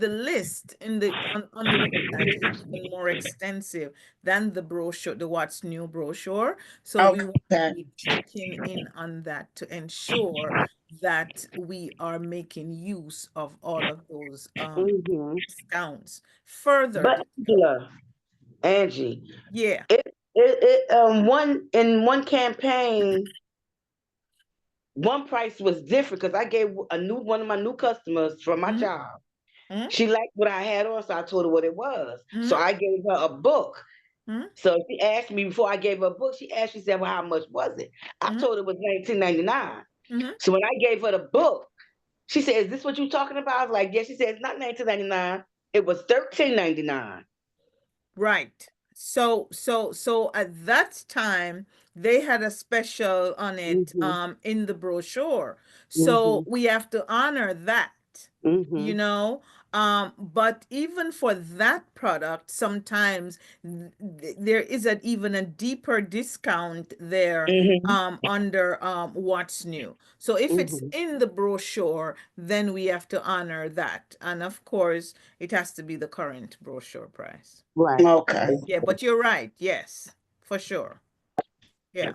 list on the website is even more extensive than the brochure, the what's new brochure. So we want to Okay. be checking in on that to ensure that we are making use of all of those Mhm. discounts, further but discounts. Angela, Angie, Yeah. one in one campaign, one price was different because I gave a new one of my new customers from my Mm-hmm. job. Mm-hmm. She liked what I had on, so I told her what it was. So Mm-hmm. I gave her a book. Mm-hmm. So she asked me before I gave her a book. She asked, she said, "Well, how much was it?" I Mm-hmm. told her it was 19.99. Mm-hmm. So when I gave her the book, she said, "Is this what you talking about?" I was like, "Yes." She said, "It's not 19.99. It was 13.99." Right. So at that time they had a special on it Mhm. in the brochure. So Mhm. we have to honor that. Mm-hmm. you know. But even for that product, sometimes there is even a deeper discount there, Mm-hmm. under what's new. So if it's Mm-hmm. in the brochure, then we have to honor that, and of course it has to be the current brochure price. Right. Okay. Yeah, but you're right, yes, for sure. Yeah.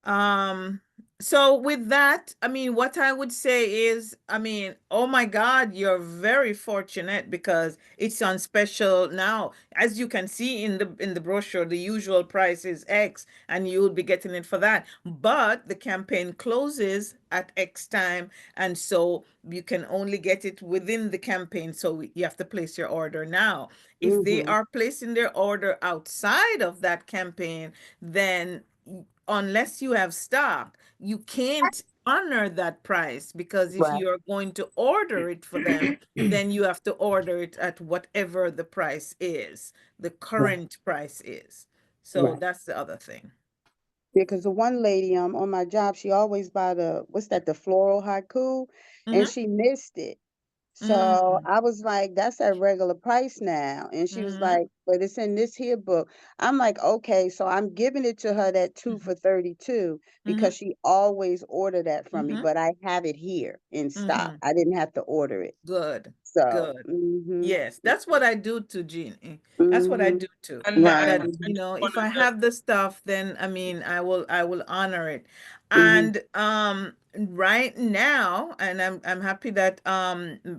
Um, so with that, I mean, what I would say is, I mean, oh my God, you're very fortunate because it's on special now. As you can see in the brochure, the usual price is X, and you'll be getting it for that. But the campaign closes at X time, and so you can only get it within the campaign. So you have to place your order now. If they Mm-hmm. are placing their order outside of that campaign, then unless you have stock, you can't honor that price, because if Right. you're going to order it for them, then you have to order it at whatever the price is, the Right. current price is. So Right. that's the other thing. Yeah, because the one lady on my job, she always buy the what's that, the floral haiku, and Mm-hmm. she missed it. So Mm, I was like, that's at regular price now. And she was mm-hmm. like, but it's in this here book. I'm like, okay, so I'm giving it to her that two Mm-hmm. for 32 Mm-hmm. because she always order that from me, Mm-hmm. but I have it here in stock. Mm-hmm. I didn't have to order it. Good. So, Good. mm-hmm. Yes, that's what I do too, Jeannie. That's what I Mm-hmm. do too. And Right. That, I you just know, if wanted I to have the stuff, then I mean, I will honor it. Mm-hmm. And right now, and I'm happy that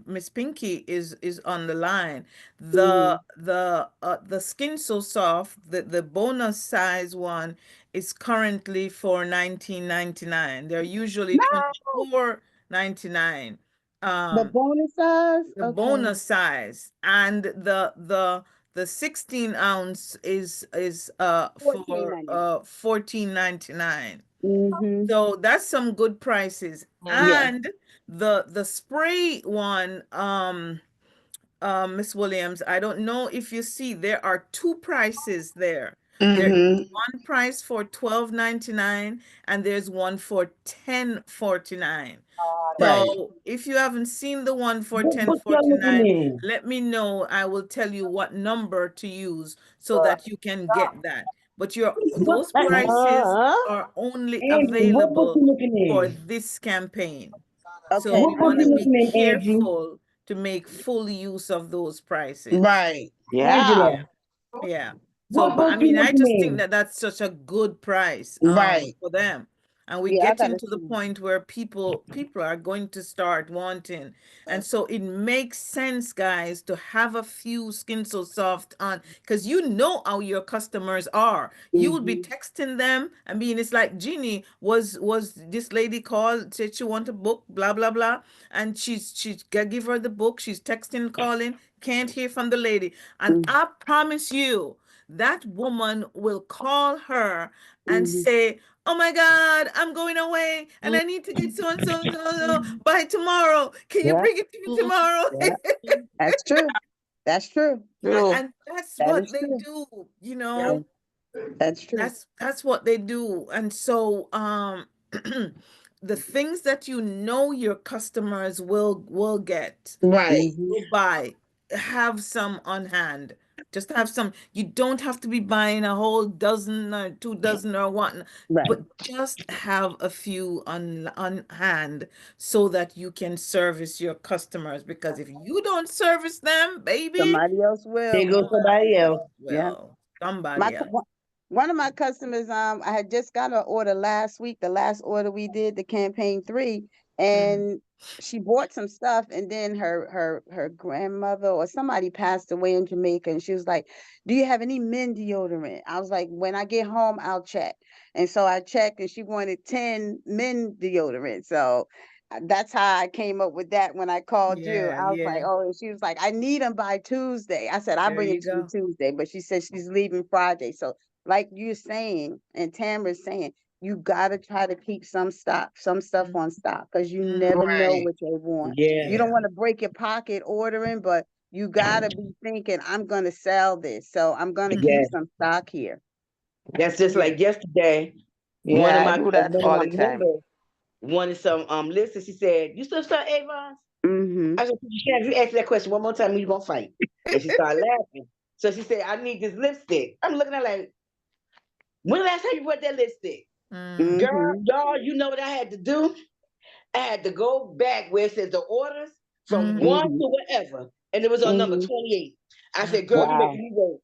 Miss Pinky is on the line. Mm-hmm. The Skin So Soft, the bonus size one is currently for 19.99. They're usually No, 24.99. the Um bonus size. the Okay. bonus size, and the 16 ounce is Fourteen for ninety nine. 14.99. Mm-hmm. So that's some good prices. Yeah. And the spray one, Miss Williams, I don't know if you see, there are two prices there. There is Mm-hmm. one price for 12.99, and there's one for 10.49. Right. So if you haven't seen the one for What y'all looking 10.49, in? let me know. I will tell you what number to use so that you can get that. But What, those prices are only Andrew, what book available you looking for in? this campaign. So Okay. we What book want you to be looking in, Andrew? careful to make full use of those prices. Right. Yeah. Yeah. Angela, Yeah. So, what but I book you mean, I looking just think in? that that's such a good price Right. for them. And we're Yeah, I getting gotta to the see. point where people are going to start wanting. And so it makes sense, guys, to have a few Skin So Soft on, because you know how your customers are. You will be Mm-hmm. texting them. I mean, it's like, Jeannie, was this lady called, said she want a book, blah blah blah, and she's give her the book. She's texting, calling, can't hear from the lady. And I promise you, that woman will call her and Mm-hmm. say, "Oh my God, I'm going away and I need to get so and so and so and so by tomorrow. Can you Yeah. bring it to me tomorrow?" Yeah. That's true. That's true. And that's That what is they true. do, Yeah. That's true. that's what they do. And so the things that you know your customers will get, Right. Mm-hmm. go buy, have some on hand. Just have some. You don't have to be buying a whole dozen or 2 dozen or what, Right. but just have a few on hand so that you can service your customers. Because if you don't service them, baby, Somebody else There will. goes somebody somebody else else. Yeah. will. My Somebody else. one of my customers, I had just got an order last week, the last order we did, the campaign 3, Mhm. and she bought some stuff, and then her grandmother or somebody passed away in Jamaica, and she was like, "Do you have any men deodorant?" I was like, "When I get home, I'll check." And so I checked, and she wanted 10 men deodorant. So that's how I came up with that when I called you. Yeah, I was like, yeah. oh, and she was like, I need them by Tuesday. I said, I'll There bring you it to you go. Tuesday. But she said she's leaving Friday. So, like you're saying, and Tamara's saying, you gotta try to keep some stuff Mm, on stock, because you mm, never know Right. what they want. You Yeah, don't yeah. want to break your pocket ordering, but you gotta be thinking, I'm gonna sell this, so I'm gonna keep yeah. Mhm. some stock here. That's just Yeah. like yesterday. Yeah, I do that One of all my the time. members, wanted some list, and she said, "You still sell Avon?" Mm-hmm. I said, "If you ask me that question one more time, you gonna fight." And she started laughing. So she said, "I need this lipstick." I'm looking at her like, "When the last time you bought that lipstick?" Mm. Girl, Mm-hmm. y'all, you know what I had to do? I had to go back where it says the orders from Mm. 1 Mm-hmm. to whatever, and it was on number Mm-hmm. 28. I Mm. said, "Girl, you Wow. making me work."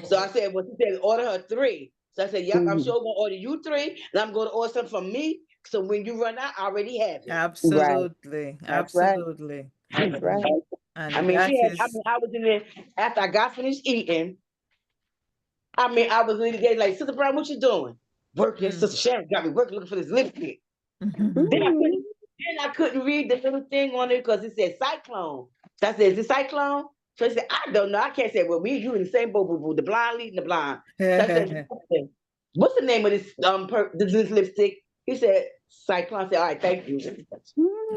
So I said, "Well," she said, "Order her 3." So I said, "Yep, I'm Mm-hmm. sure gonna order you 3, and I'm gonna order some from me. So when you run out, I already have it." Right. Absolutely. That's right. Absolutely. That's right. I And mean, that she had. I is mean, I was in there after I got finished eating. I mean, I was literally there like, "Sister Brown, what you doing?" "Working." mm. Sister Sharon got me working, looking for this lipstick. Then I Mm-hmm. couldn't. Then I couldn't read the little thing on it because it said cyclone. So I said, "Is it cyclone?" So she said, "I don't know. I can't say." "Well, me and you in the same boat, boo boo. The blind leading the blind." So I said, "What's the name of this this lipstick?" He said, "Cyclone." I said, "All right, thank you." So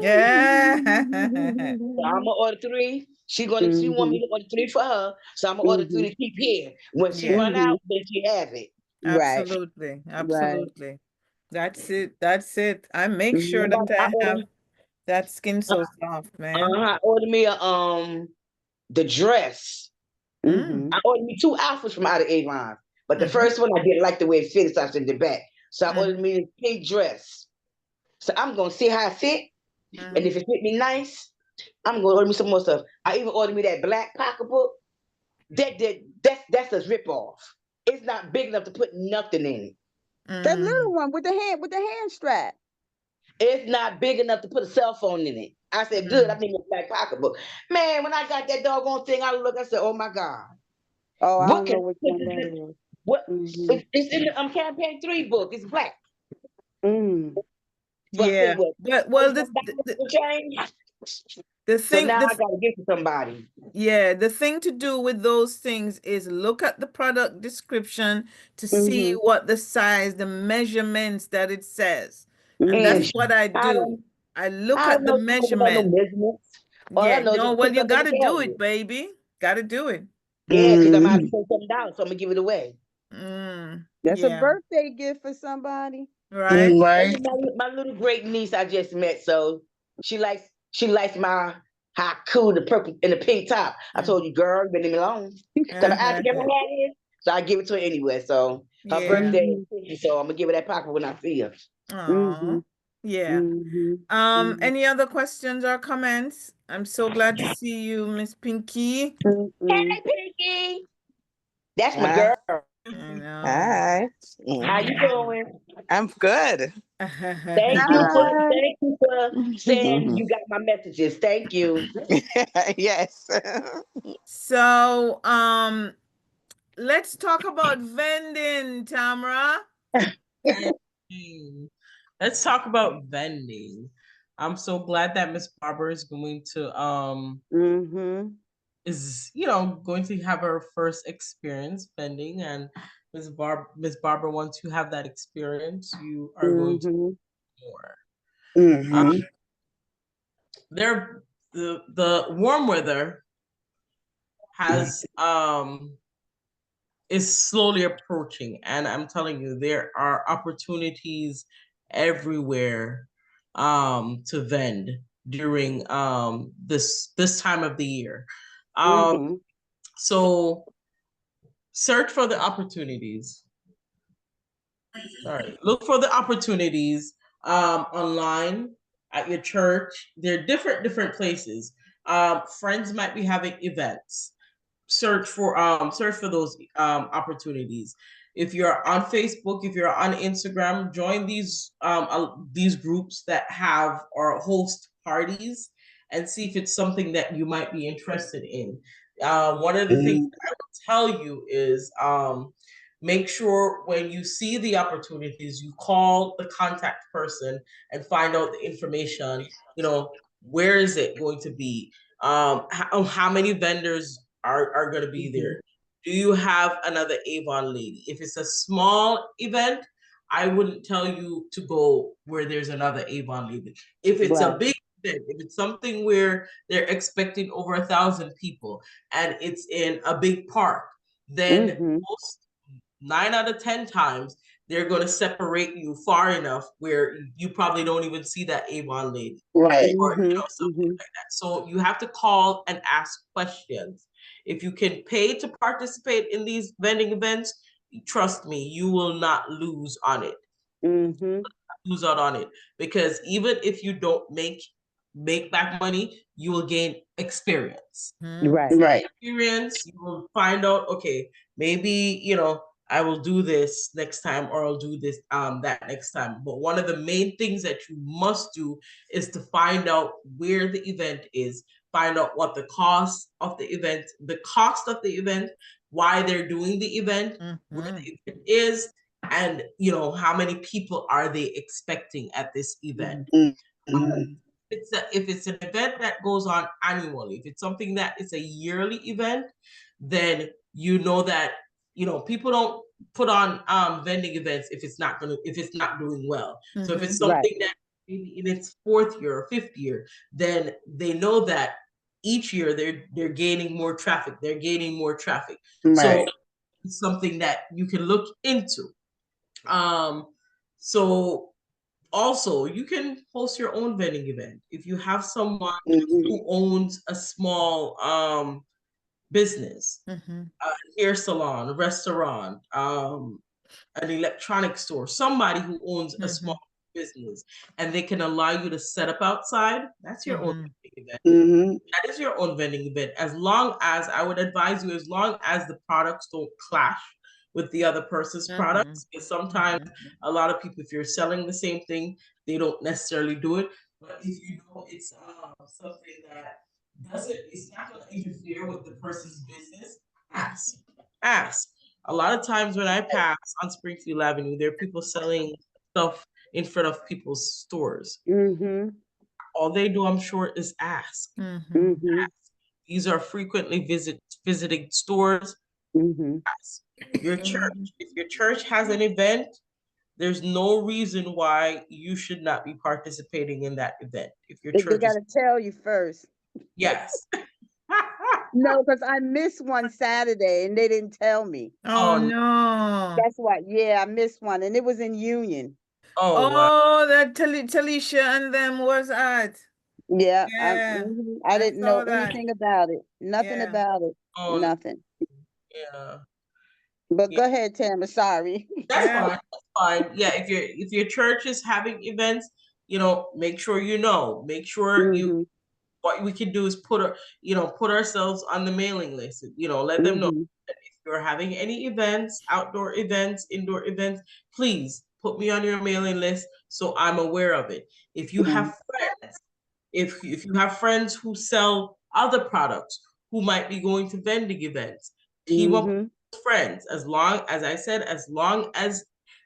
Yeah. I'm gonna order 3. She want Mm-hmm. me to order 3 for her. So I'm gonna order 3 Mm-hmm. to keep here. When she Yeah. run Mm-hmm. out, then she have it. Right. Absolutely. Right. Absolutely. That's it. That's it. I make sure Mm-hmm. that I I order have that skin so soft, man. I ordered me a the dress. Mm. Mm-hmm. I ordered me 2 outfits from out of Avon. But the Mm-hmm. first one I didn't like the way it fitted, so I sent it back. So I ordered Mm-hmm. me a pink dress. So I'm gonna see how it fit. And Mm-hmm. if it fit me nice, I'm gonna order me some more stuff. I even ordered me that black pocketbook. That's a rip off. It's not big enough to put nothing in it. That Mm. little one with the hand strap. It's not big enough to put a cell phone in it. I said, "Good, I Mm. need a black pocketbook." Man, when I got that doggone thing, I look, I said, "Oh my God. Oh, I What don't can know I which put one in that this? is. What Mm-hmm. it's in the campaign 3 book. It's black." Mm. So I said, Yeah. "What? But well $31 to change?" the So thing now the I gotta give to somebody. yeah, the thing to do with those things is look at the product description to see Mm-hmm. what the size, the measurements that it says. And And that's Mm-hmm. what I I do. don't I look I don't at the know too much about no measurement. measurements. All I Yeah, know is no, just well, put you something got in to the do it, cabinet. baby. Got to do it. Yeah, because I'm out to Mm-hmm. spend $7, so I'm gonna give it away. That's a Yeah, birthday gift for somebody. right. And Right. then my little great niece I just met, so she likes my how cool the purple and the pink top. I Mm. told you, girl, you been leave me alone. Cause I asked her what had it, so I give it to her anyway. So her Yeah. birthday is Mm-hmm. 50, so I'm gonna give her that pocket when I see her. Mm-hmm. Oh, yeah. Mm-hmm. Mm-hmm. Any other questions or comments? I'm so glad to see you, Miss Pinky. Mm-mm. Hey, Pinky, that's my Hi. girl. I know. Hi. How you doing? I'm good. Thank you for Hi. thank you for saying you got my messages. Thank you. Yes. So, let's talk about vending, Tamara. Vending. Let's talk about vending. I'm so glad that Miss Barber is going to Mm-hmm. is going to have her first experience vending, and Miss Barber, once you have that experience, you are going to Mm-hmm. more. Um, Mm-hmm. there the warm weather has is slowly approaching, and I'm telling you, there are opportunities everywhere to vend during this time of the year. Um, Mm-hmm. so search for the opportunities. Sorry, look for the opportunities online, at your church. They're different places. Friends might be having events. Search for those opportunities. If you're on Facebook, if you're on Instagram, join these groups that have or host parties, and see if it's something that you might be interested in. One of the things I will tell you is, make sure when you see the opportunities, you call the contact person and find out the information. Where is it going to be? How many vendors are going to be there? Do you have another Avon lady? If it's a small event, I wouldn't tell you to go where there's another Avon lady. If it's a Right. big event, if it's something where they're expecting over 1,000 people and it's in a big park, then Mm-hmm. most 9 out of 10 times they're going to separate you far enough where you probably don't even see that Avon lady Right. or Mm-hmm. something Mm-hmm. like that. So you have to call and ask questions. If you can pay to participate in these vending events, trust me, you will not lose on it. Mm-hmm. Lose out on it, because even if you don't make back money, you will gain experience. Mm-hmm. Right. Right. Experience, you will find out, okay, maybe, I will do this next time, or I'll do this that next time. But one of the main things that you must do is to find out where the event is, find out what the cost of the event, why they're doing the event, where Mm-hmm. the event is, and how many people are they expecting at this event. Mm-hmm. If it's an event that goes on annually, if it's something that is a yearly event, then you know that people don't put on vending events if it's not doing well. So if it's Mm-hmm. Right. something that maybe in its fourth year or fifth year, then they know that each year they're gaining more traffic. They're gaining more traffic. So Right. it's something that you can look into. Um, so also, you can host your own vending event. If you have someone Mm-hmm. who owns a small business, Mm-hmm. a hair salon, a restaurant, an electronic store, somebody who owns a Mm-hmm. small business, and they can allow you to set up outside, that's your own Mm-hmm. vending event. Mm-hmm. That is your own vending event. As long as, I would advise you, as long as the products don't clash with the other person's Mm-hmm. products, because sometimes a lot of people, if you're selling the same thing, they don't necessarily do it. But if you know it's something that it's not going to interfere with the person's business, ask. Ask. A lot of times when I pass on Springfield Avenue, there are people selling stuff in front of people's stores. Mm-hmm. All they do, I'm sure, is ask. Mm-hmm. Mm-hmm. These are frequently visiting stores. Mm-hmm. Your church, if your church has an event, there's no reason why you should not be participating in that event. If your They church is, gotta tell you first. yes. No, because I missed one Saturday and they didn't tell me. Oh Oh, no. That's why. Yeah, I missed one, and it was in Union. oh, wow. Oh, that Talisha and them was at. Yeah, Yeah, I I didn't know saw that. anything about it. Nothing Yeah. about it. Oh, Nothing. yeah. But Yeah. go ahead, Tamara. Sorry. That's Yeah. fine. That's fine. Yeah, if your church is having events, make sure Make sure you Mm-hmm. what we can do is put ourselves on the mailing list. Let them know Mm-hmm. that if you're having any events, outdoor events, indoor events, please put me on your mailing list so I'm aware of it. If you Mm-hmm. have friends, if you have friends who sell other products who might be going to vending events, team up with Mm-hmm. those friends. As long as I said, as long as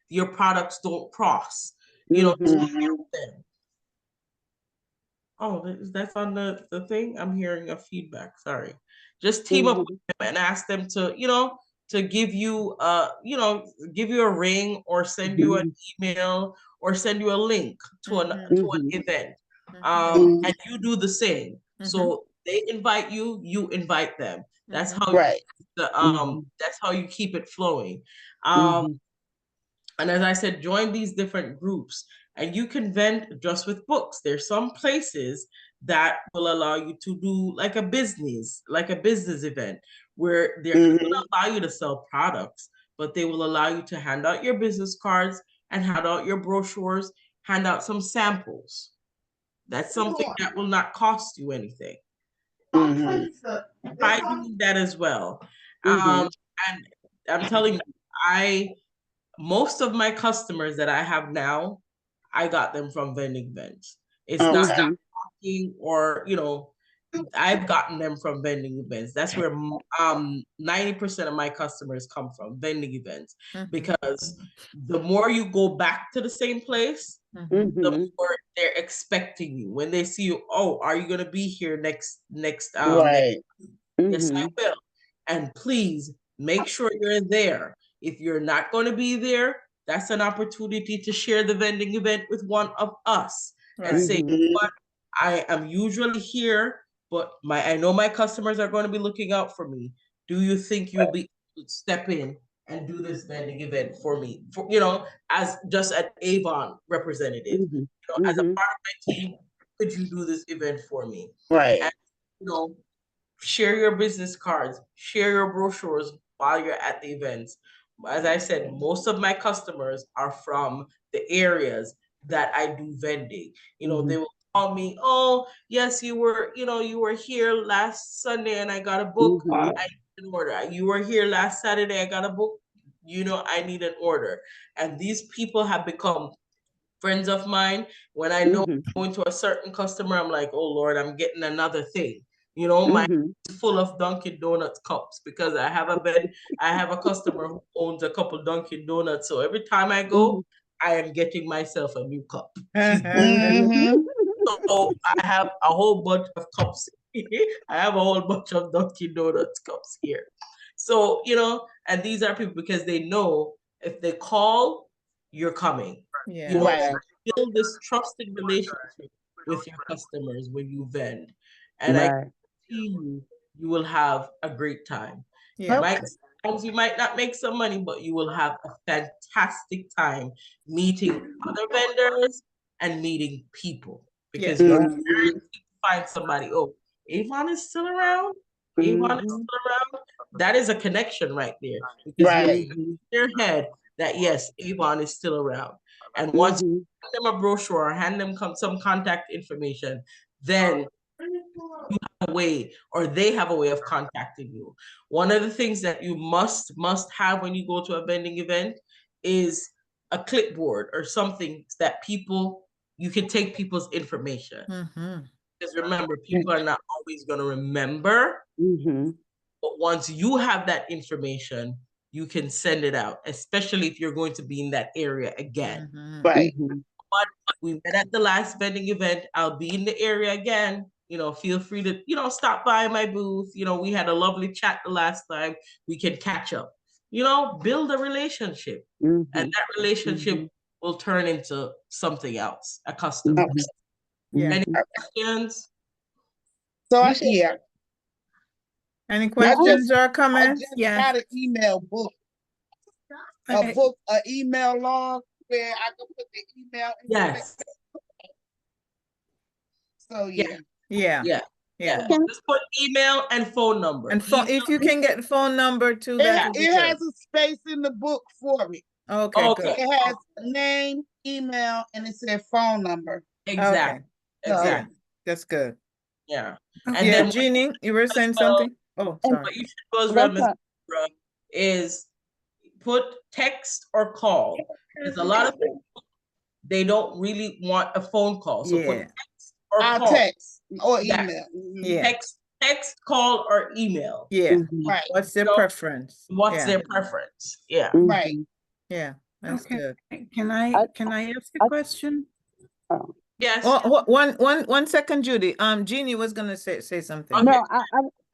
your products don't cross, Mm-hmm. Mm-hmm. them. Oh, that's on the thing. I'm hearing a feedback. Sorry. Just team up with Mm-hmm. them and ask them to give you give you a ring, or send you an email, or send you a link to Mm-hmm. an Mm-hmm. event. Mm-hmm. And you do the same. Mm-hmm. So they invite you, you invite them. That's Mm-hmm. how Right. Mm-hmm. that's how you keep it flowing. Um Mm-hmm. and as I said, join these different groups, and you can vent just with books. There's some places that will allow you to do like a business event, where they're not going Mm-hmm. to allow you to sell products, but they will allow you to hand out your business cards and hand out your brochures, hand out some samples. That's something that will not cost you anything. Try doing that as well. Mm-hmm. And I'm telling you, I most of my customers that I have now, I got them from vending events. It's not Okay. Mm-hmm. talking, or I've gotten them from vending events. That's where 90% of my customers come from, vending events, Mm-hmm. because the more you go back to the same place, Mm-hmm. the Mm-hmm. more they're expecting you. When they see you, oh, are you gonna be here next? Right. Yes, I Mm-hmm. will. And please make sure you're there. If you're not going to be there, that's an opportunity to share the vending event with one of us and Right. say, Mm-hmm. what, I am usually here, but I know my customers are going to be looking out for me. Do you think you'll be able to step in and do this vending event for me, for as just an Avon representative, Mm-hmm. as a Mm-hmm. part of my team, could you do this event for me? Right. And you know, share your business cards, share your brochures while you're at the events. As I said, most of my customers are from the areas that I do vending. Mm-hmm. They will call me, oh, yes, you were here last Sunday and I got a book. Mm-hmm. I need an order. You were here last Saturday, I got a book. I need an order. And these people have become friends of mine. When I know Mm-hmm. I'm going to a certain customer, I'm like, oh Lord, I'm getting another thing. My Mm-hmm. full of Dunkin' Donuts cups because I have a customer who owns a couple Dunkin' Donuts. So every time I Mm-hmm. go, I am getting myself a new cup. She's Mm-hmm. so I have a whole bunch of cups. I have a whole bunch of Dunkin' Donuts cups here. So, and these are people because they know if they call, you're coming. You Yeah. know, Right. build this trusting relationship with your customers when you vend. And I Right. guarantee you will have a great time. Yeah. Might Okay. sometimes you might not make some money, but you will have a fantastic time meeting other vendors and meeting people because Yes. you're Yeah. guaranteed to find somebody. Oh, Avon is still around. Avon is Mm-hmm. still around. That is a connection right there because you're Right. Mm-hmm. in your head that yes, Avon is still around. And once Mm-hmm. you hand them a brochure or hand them some contact information, then a way or they have a way of contacting you. One of the things that you must have when you go to a vending event is a clipboard or something that you can take people's information. Mm-hmm. Because remember, people are not always going to remember, Mm-hmm. but once you have that information, you can send it out, especially if you're going to be in that area again. Mm-hmm. Right. Mm-hmm. But we met at the last vending event. I'll be in the area again. Feel free to, stop by my booth. We had a lovely chat the last time. We can catch up. Build a relationship. And Mm-hmm. that relationship Mm-hmm. will turn into something else, a customer. Mm-hmm. Okay. Yeah. Any Mm-hmm. questions? So You said yeah, Any Yeah. I questions just or I comments? just Yes. got an email book, I- an email log where I can put the email information. Yes. So Yeah. yeah. Yeah. Yeah. Yeah. Yeah. Okay. Just put email and phone number. And Email. if you can get the phone number too, that It would be it good. has a space in the book for it. Okay, Okay. good. It has a name, email, and it said phone number. Okay. Exactly. So Yeah, Exactly. that's good. Yeah. And Yeah, then Okay. Jeannie, you were as saying well, something? Oh, And sorry. what you should do as well, what's Ms. up? Barbara, is put text or call. Because a lot of people, they don't really want a phone call. So put Yeah. text or I'll call. text or Yeah. email. Mhm. Yeah. Text, call, or email. Yeah. Mm-hmm. Right. What's their You know, preference? what's Yeah. their preference? Yeah. Right. Mm-hmm. Yeah. That's Okay. good. Can I, I ask a I, question? oh. Yes. Oh, one second, Judy. Jeannie was gonna say something. Okay. No,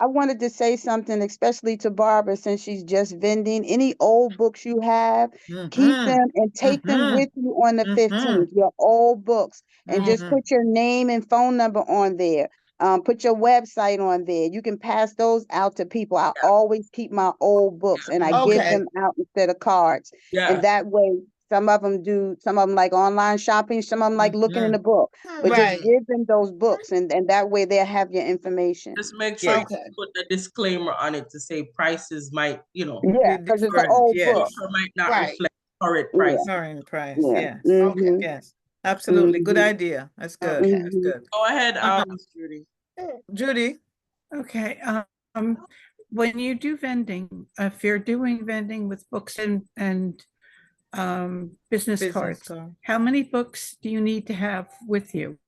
I wanted to say something, especially to Barbara, since she's just vending. Any old books you have, keep Mm-hmm. them and take them Mm-hmm. with you on the Mm-hmm. 15th, your old books, and just Mm-hmm. put your name and phone number on there. Put your website on there. You can pass those out to people. I always keep my old books and I give Okay. them out instead of cards. And Yeah. that way, some of them like online shopping, some of them like looking in Mm-hmm. the book. But just Right. give them those books, and that way they'll have your information. Just make sure you Yes. Okay. put the disclaimer on it to say prices might, Yeah, Be because it's an different. old book. Yes. brochure might not Right. reflect current Yeah, prices. Current price. yeah. Yes. Okay. Mm-hmm. Yes. Absolutely. Good Mm-hmm. idea. That's good. Okay. That's Mm-hmm. good. Go ahead, Uh-huh. Miss Judy. Judy. Okay. When you do vending, if you're doing vending with books and business Business cards, card. how many books do you need to have with you?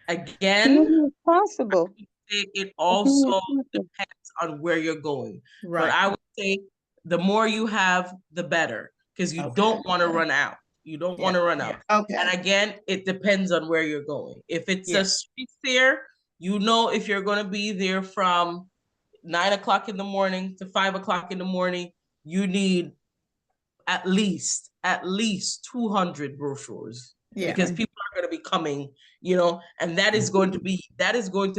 As Again, many as possible. it As many as also possible. depends on where you're going. But Right. I would say the more you have, the better, because you Okay. don't want to run out. You don't want Yeah. to run out. Okay. And again, it depends on where you're going. If it's Yeah. a street fair, if you're going to be there from 9 o'clock in the morning to 5 o'clock in the morning, you need at least 200 brochures Yeah. because people are going to be coming, and that is going to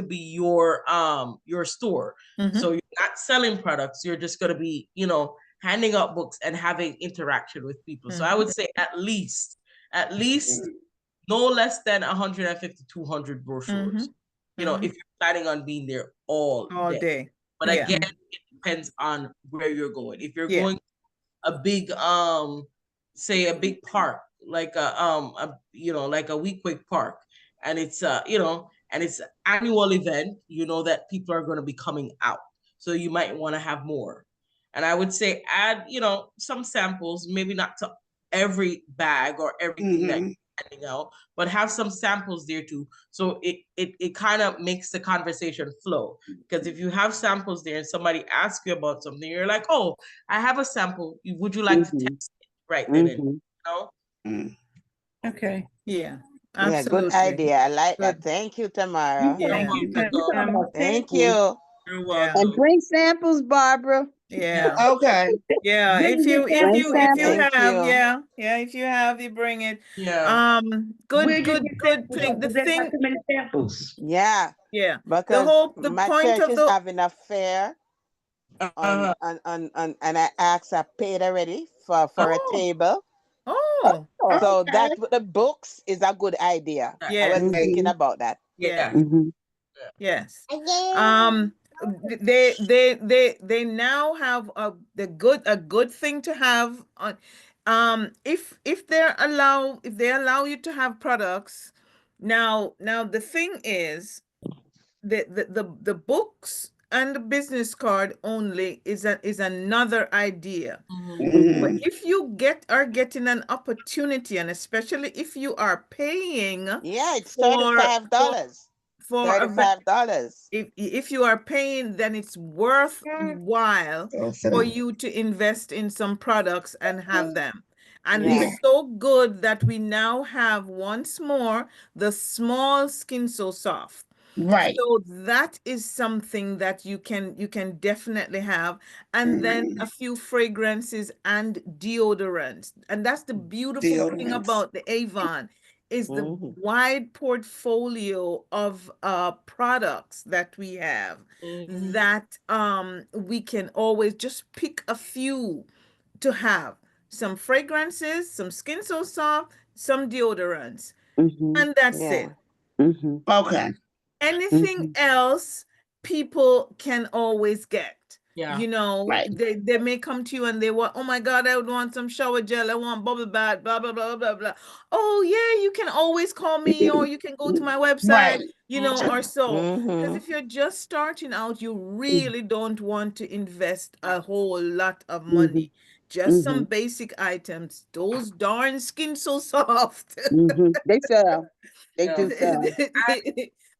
be your store. Mm-hmm. So you're not selling products, you're just going to be handing out books and having interaction with people. So I would say at least no less than 150, 200 brochures. You know, if you're planning on being there all day. day. But Yeah. again, it depends on where you're going. If you're Yeah. going a big say a big park, like a you know, like a Weequahic Park, and it's you know, and it's an annual event, you know that people are going to be coming out. So you might want to have more. And I would say add, you know, some samples, maybe not to every bag or everything that you're handing out, but have some samples there too. So it kind of makes the conversation flow. Because if you have samples there and somebody asks you about something, you're like, oh, I have a sample. Would you like to test it right then and you know? Okay. Yeah. Yeah, good Absolutely. idea. I like that. Good. Thank you, You're Tamara. Yeah. welcome. Thank you, Tim. Thank you. You're Yeah. And welcome. bring samples, Barbara. Yeah. Okay. Yeah. Bring the Bring samples. If you Thank samples. have, you. yeah, if you have, you bring it. Yeah. Good, Where'd you get good samples thing. from? The Because there's not thing, too many samples. Yeah, yeah. because The my point church of is the, having a fair Uh, and I asked, I paid already for a oh, table. oh, So Okay. that with the books is a good idea. I was yes, thinking Mm-hmm. about that. yes, yeah. Mm-hmm. yes. Um, they now have a good thing to have on. If they allow you to have products, now the thing is the books and the business card only is another idea. But Mm-hmm. if you are getting an opportunity, and especially if you are paying Yeah, it's for for $35. for a $35. if you are paying, then it's worthwhile for you to invest in some products and have them. And Yeah. it's so good that we now have once more the small Skin So Soft. Right. So that is something that you can definitely have. And then a few fragrances and deodorants. And that's the beautiful thing Deodorants. about the Avon is the Hmm. wide portfolio of products that we have, that we can always just pick a few to have. Some fragrances, some Skin So Soft, some deodorants, Mm-hmm. and that's it. Yeah. Mm-hmm. Okay. Anything Mm-hmm. else people can always get. Yeah. You know, Right. they may come to you and they want, oh my God, I would want some shower gel, I want bubble bath, blah blah blah blah blah. Oh yeah, you can always call me, or you can go to my website, Right. or so. Because Hmm. if you're just starting out, you really don't want to invest a whole lot of Mm-hmm. money. Just Mm-hmm. some basic items. Those darn Skin So Soft. Mm-hmm. They sell. They Yeah. do sell.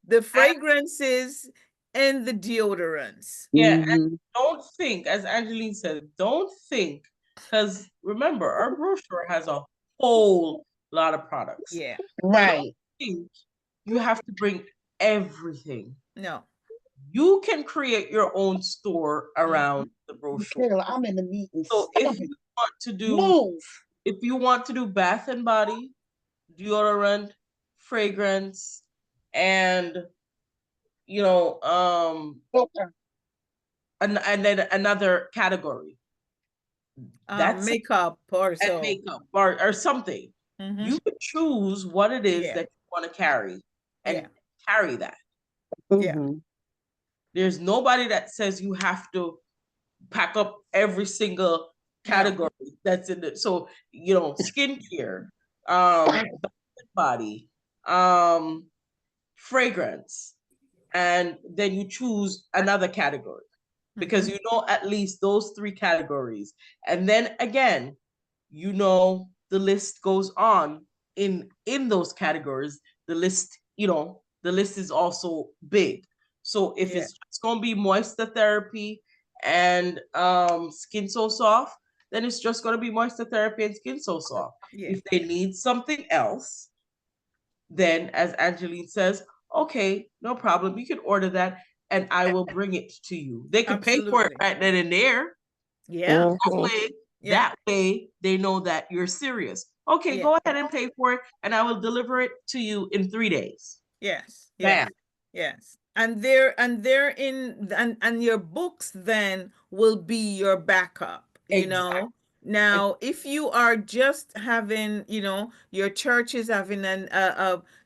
The fragrances and the deodorants. Yeah, and Mm-hmm. don't think, as Angeline said, don't think, because remember, our brochure has a whole lot of products. Yeah. So don't Right. think you have to bring everything. No. You can create your own store around Mhm. the brochure. Michaela, I'm in the meeting. So Stop it. Move. if you want to do bath and body, deodorant, fragrance, and you know, Okay. and then another category. That's Makeup or and so. makeup or something. Hmm. You could choose what it is Yeah. that you want to carry and Yeah. carry that. Yeah. Mm-hmm. There's nobody that says you have to pack up every single No. category that's in it. So, you know, skincare, body, um, fragrance, and then you choose another category because Mhm. you know at least those three categories. And then again, you know the list goes on in those categories. The list, you know, the list is also big. So if Yeah. it's just going to be moisture therapy and Skin So Soft, then it's just going to be moisture therapy and Skin So Soft. Yeah. If they need something else, then as Angeline says, okay, no problem, you can order that and I will bring it to you. They could pay for it Absolutely. right then and there. Yeah. That Hmm. way, Yeah. they know that you're serious. Okay, Yeah. go ahead and pay for it, and I will deliver it to you in 3 days. Yes. Bam. Yes. Yes. And they're in, and your books then will be your backup. you Exactly. know. Now if you are just having, you know, your church is having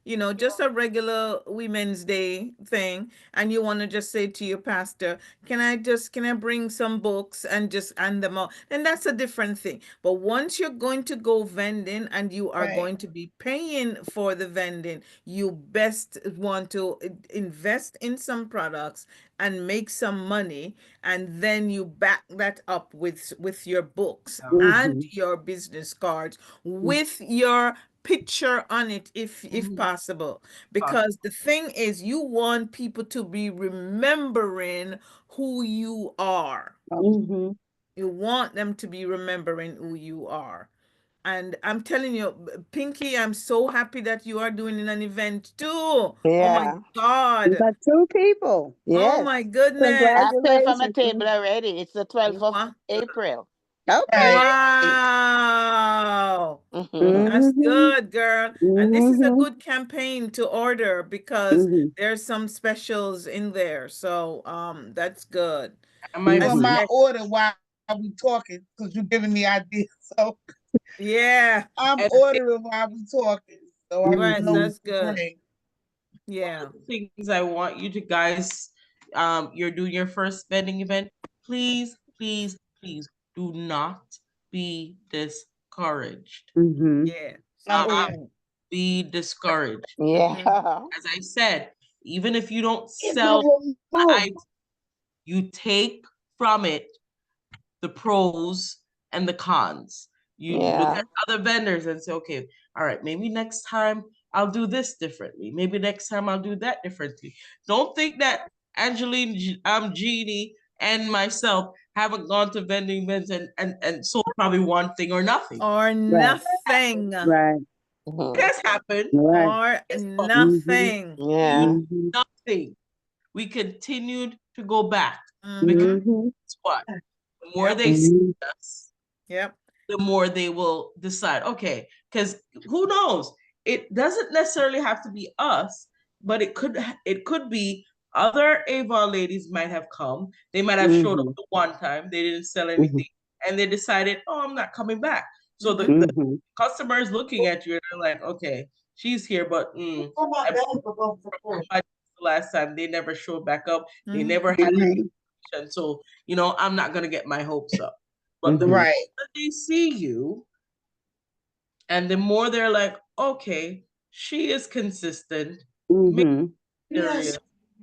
you know, just a regular women's day thing, and you want to just say to your pastor, can I bring some books and just hand them out, then that's a different thing. But once you're going to go vending and you are Right. going to be paying for the vending, you best want to invest in some products and make some money, and then you back that up with your books and Mhm. your business cards with your picture on it, if Mhm. possible, because the thing is, you want people to be remembering who you are. Mhm. You want them to be remembering who you are. And I'm telling you, Pinky, I'm so happy that you are doing an event too. Oh my Yeah. You God. got two people. Oh Yes. my goodness. I paid for my Congratulations. table already. It's the 12th of Wow. April. Okay. Right. Wow. That's Mhm. good, girl. And this is a Mhm. good campaign to order because Mhm. there's some specials in there. So that's good. I might Doing That's Mhm. my excellent. order while we talking because you're giving me ideas. So Yeah. I'm and ordering while we talking. So I Right. know Mhm. what That's to good. bring. one Yeah. of the things I want you to guys, you're doing your first vending event. Please, please, please do not be discouraged. Mhm. Yeah. Okay. Not be discouraged. Mm-hmm. Yeah. As I said, even if you don't It's a sell the remote. item, you take from it the pros and the cons. You look Yeah. at other vendors and say, okay, all right, maybe next time I'll do this differently. Maybe next time I'll do that differently. Don't think that Angeline, Jeannie, and myself haven't gone to vending events and sold probably one thing or nothing. Or Right. nothing. Right. It Mhm. has happened. Right. Or Guess what? Mhm. nothing. We did Yeah. Mhm. nothing. We continued to go back because Mm-hmm. Mhm. guess what? The more Yep. they see Mhm. us, Yep. the more they will decide, okay, because who knows? It doesn't necessarily have to be us, but it could be other Avon ladies might have come. They might have showed up Mhm. the one time, they didn't sell Mhm. anything, and they decided, oh, I'm not coming back. So the, Mm-hmm. the Mhm. customer is looking at you and they're like, okay, she's here, but I bought from somebody the last time. They never showed back up. They Mm-hmm. never had any Mhm. information. So, I'm not gonna get my hopes up. But the more Mhm. Right. that they see you, and the more they're like, okay, she is consistent, maybe Mhm. serious,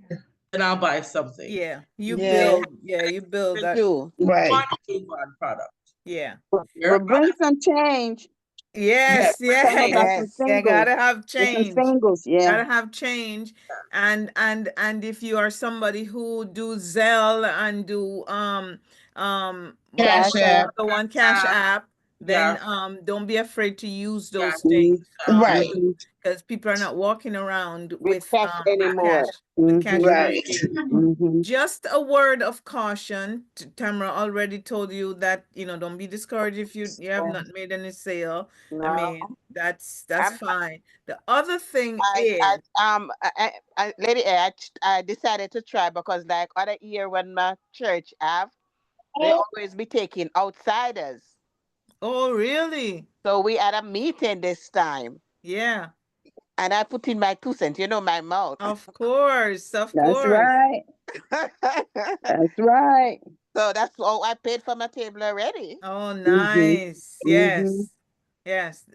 Yes. then I'll buy something. Yeah. You You Yeah. build. Yeah. You build have that. True. Right. one Avon product. Yeah. There But are bring other some change. yes, Yes. Tell them about Yes. some Yes. Yeah. singles. Gotta have Get some change. singles. Yeah. Gotta have change. And if you are somebody who do Zelle and do what Cash Cash what's the app. app. other one, Cash App, then yeah, don't be afraid to use yeah, those things, Mhm. Right. Mhm. because people are not walking around With with cash anymore. cash Mhm. Right. ready. Mhm. Just a word of caution. Tamara already told you that, don't be discouraged if you have not made any sale. I No. mean, that's I'm fine. The other thing is, Lady A, I decided to try because like other year when my church have, they always be taking outsiders. oh, really? So we had a meeting this time, Yeah, and I put in my 2 cents, my mouth. of course, of That's course. right. That's right. So that's all I paid for my table already. Oh, Mhm. nice. Mhm. Yes. Yes.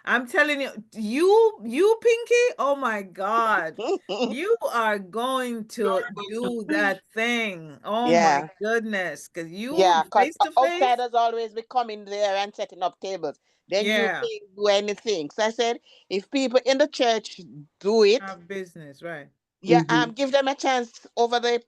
I'm telling you, you Pinky, oh my God. You are going to do that thing. Oh my Yeah, goodness. Because you yeah, because face to face, outsiders always be coming there and setting up tables. Then you yeah, can't do anything. So I said, if people in the church do it, have business, right? yeah, Mhm. give them a chance over the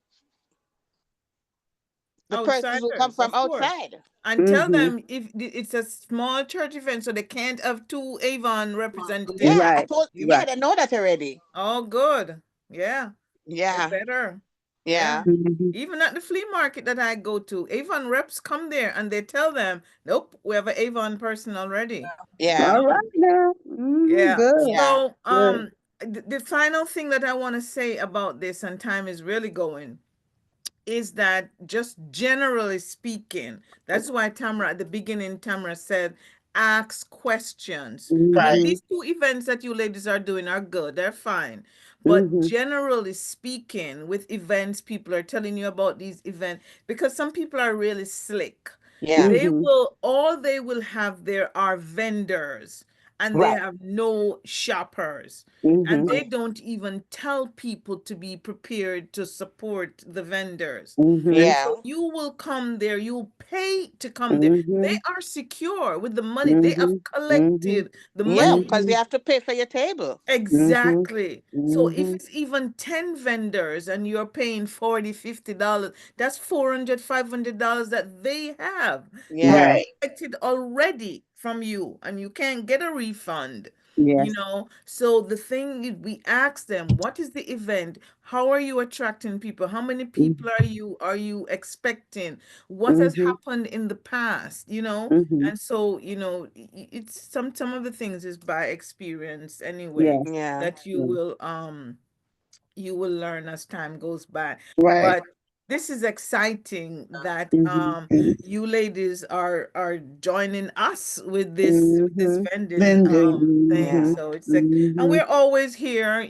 persons who come Outsiders, from of course. outside. And tell Mhm. them if it's a small church event, so they can't have two Avon representatives. Yeah, I Right. told. You, Yeah, Right. they know that already. oh, good. Yeah. They Yeah, better. Yeah. yeah, Mhm. Even at the flea market that I go to, Avon reps come there and they tell them, nope, we have an Avon person already. You yeah, All know? right now. Mhm. Yeah. Good. yeah. So, Good. the final thing that I want to say about this, and time is really going, is that just generally speaking, that's why Tamara, at the beginning, Tamara said, ask questions. I mean, Right. Mhm. these two events that you ladies are doing are good, they're fine. But Mhm. generally speaking, with events, people are telling you about these events because some people are really slick. Yeah. They Mhm. will, all they will have there are vendors and they Right. have no shoppers. And Mhm. they don't even tell people to be prepared to support the vendors. And Mhm. Yeah. so you will come there, you'll pay to come there. They Mhm. are secure with the money. They have Mhm. Mhm. collected the Yeah, money. because you Mhm. have to pay for your table. Mhm. Exactly. So if Mhm. it's even 10 vendors and you're paying 40, $50, that's 400, $500 that they have. They Yeah. Right. Right. collected already from you and you can't get a refund. You Yes. know, so the thing is, we ask them, what is the event? How are you attracting people? How many people Mhm. are you expecting? What has Mhm. happened in the past? You know, Mhm. and so, it's some of the things is by experience anyway Yes. Yeah. that Yes. you will learn as time goes by. Right. But this is exciting that Mhm. you ladies are joining us with this Mhm. vending Vending. thing. Yeah. Mhm. So it's and Mhm. we're always here,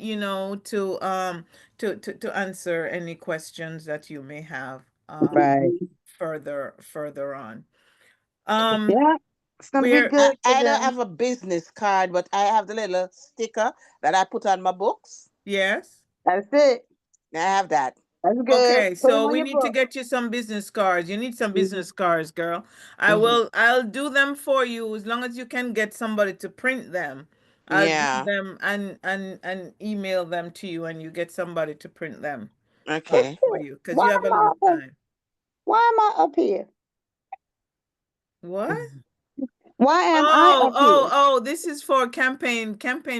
to answer any questions that you may have Right. further on. Um Yeah. It's gonna be we're I, good I don't today. have a business card, but I have the little sticker that I put on my books. Yes. That's it. I have that. That's good. Okay, Put them so on we your need to book. get you some business cards. You need some Mhm. business cards, girl. Hmm. I'll do them for you as long as you can get somebody to print them. I'll do Yeah. them and email them to you and you get somebody to print them Okay. for you because Why you have a am I little up here? time. Why am I up here? What? Why am I Oh, up oh, here? oh, this is for campaign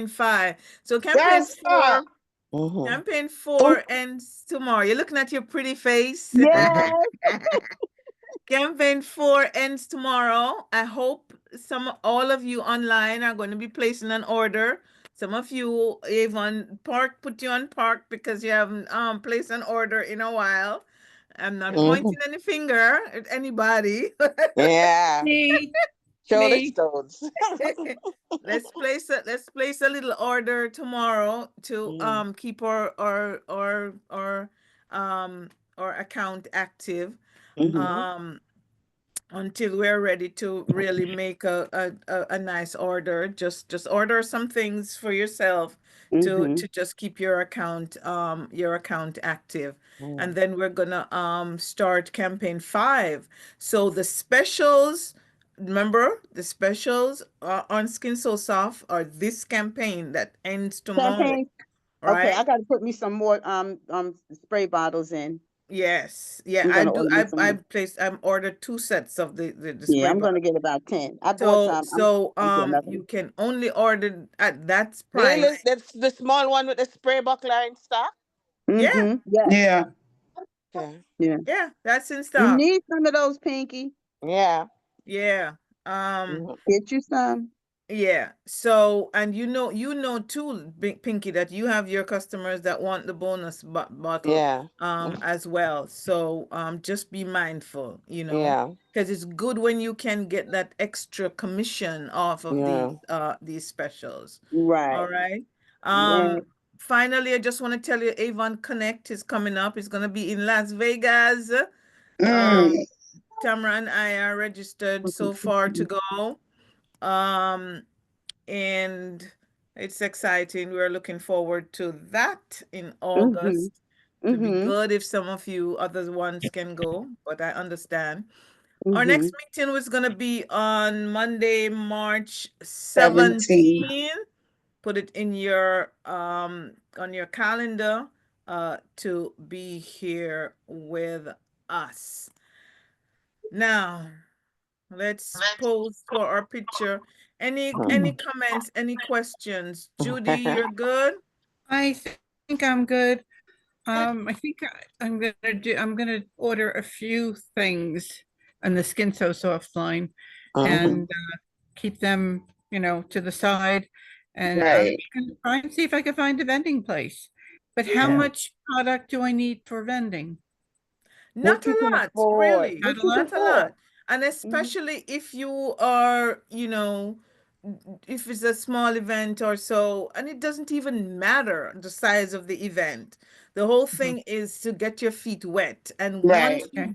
5. So Don't stop. Hmm. campaign Oh, 4 ends tomorrow. You're looking at your pretty face. Yes. Campaign 4 ends tomorrow. I hope all of you online are going to be placing an order. Some of you even put you on park because you haven't placed an order in a while. I'm not Hmm. pointing any finger at anybody. Yeah. Me, Shoulder me. stones. Let's place a little order tomorrow to Mm. keep our account active. Hmm. Um until we're ready to really make a nice order. Just order some things for yourself to Mhm. just keep your account active. And Mm. then we're gonna start campaign 5. So the specials, remember the specials on Skin So Soft are this campaign that ends tomorrow, Champagne. Okay, I right? gotta put me some more spray bottles in. Yes. Yeah, I'm I gonna do. order me I some I more. placed I ordered 2 sets of the Yeah, spray I'm bottle. gonna get about 10. I bought So some. so I'm getting another you one. can only order at that The little, price. the small one with the spray buckler in stock. Yeah, Mhm. Yes. yeah. Okay. Yeah. yeah, that's in You stock. need some of those, Pinky. Yeah. Yeah. Um Mhm. Get you some. yeah. So and you know too, Pinky, that you have your customers that want the bonus bottle Yeah. as well. So just be mindful, Yeah. because it's good when you can get that extra commission off of Yeah. these specials. All Right. right. Right. Finally, I just want to tell you Avon Connect is coming up. It's going to be in Las Vegas. Um, Mm. Tamara and I are registered so far to go. Um, and it's exciting. We're looking forward to that in Mhm. August. It would be Mhm. good if some of you other ones can go, but I understand. Our next Mhm. meeting was going to be on Monday, March 17. 17th. Put it in your on your calendar to be here with us. Now, let's pose for our picture. Any comments, any questions? Judy, you're good? I think I'm good. I'm gonna order a few things on the Skin So Soft line Mhm. and keep them, to the side. And I'm Right. gonna try and see if I can find a vending place. But how Yeah. much product do I need for vending? What Not you a can lot, afford. really, What Not a you can lot. not a afford. lot. And Mhm. especially if you are, if it's a small event or so, and it doesn't even matter the size of the event. The whole Mhm. thing is to get your feet wet. And Right. Okay.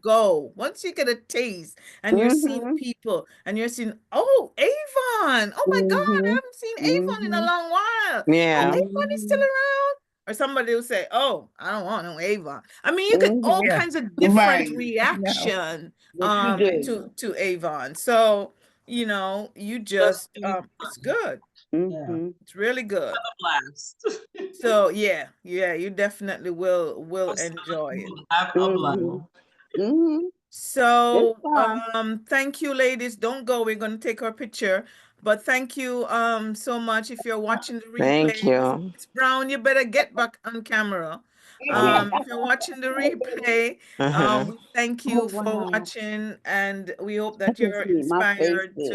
once you get a taste and you're seeing Mhm. people and you're seeing, oh, Avon. Oh my God, I Mhm. haven't seen Avon in a Mhm. long while. Oh, Yeah. Avon is still Mhm. around. Or somebody will say, "Oh, I don't want no Avon." I mean, you get all Mhm. Yeah. kinds of different Right. No. reaction Yes, you do. to Avon. So, you Just just be it's fun. good. Yeah. Mhm. It's really good. Have a blast. So, yeah, yeah, you definitely will I'm certain enjoy you it. will have a blast. Mhm. Mhm. It's So, fun. thank you, ladies. Don't go. We're gonna take our picture. But thank you so much. If you're watching the Thank replay, you. Miss Brown, you better get back on camera. If you're watching the replay, Uh-huh. we thank Oh you for wow. watching, and we hope I that can you're see my face inspired there.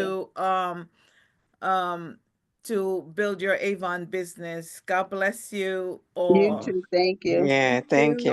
um to build your Avon business. God bless you You all. too. Thank you. Yeah, Thank thank you. you.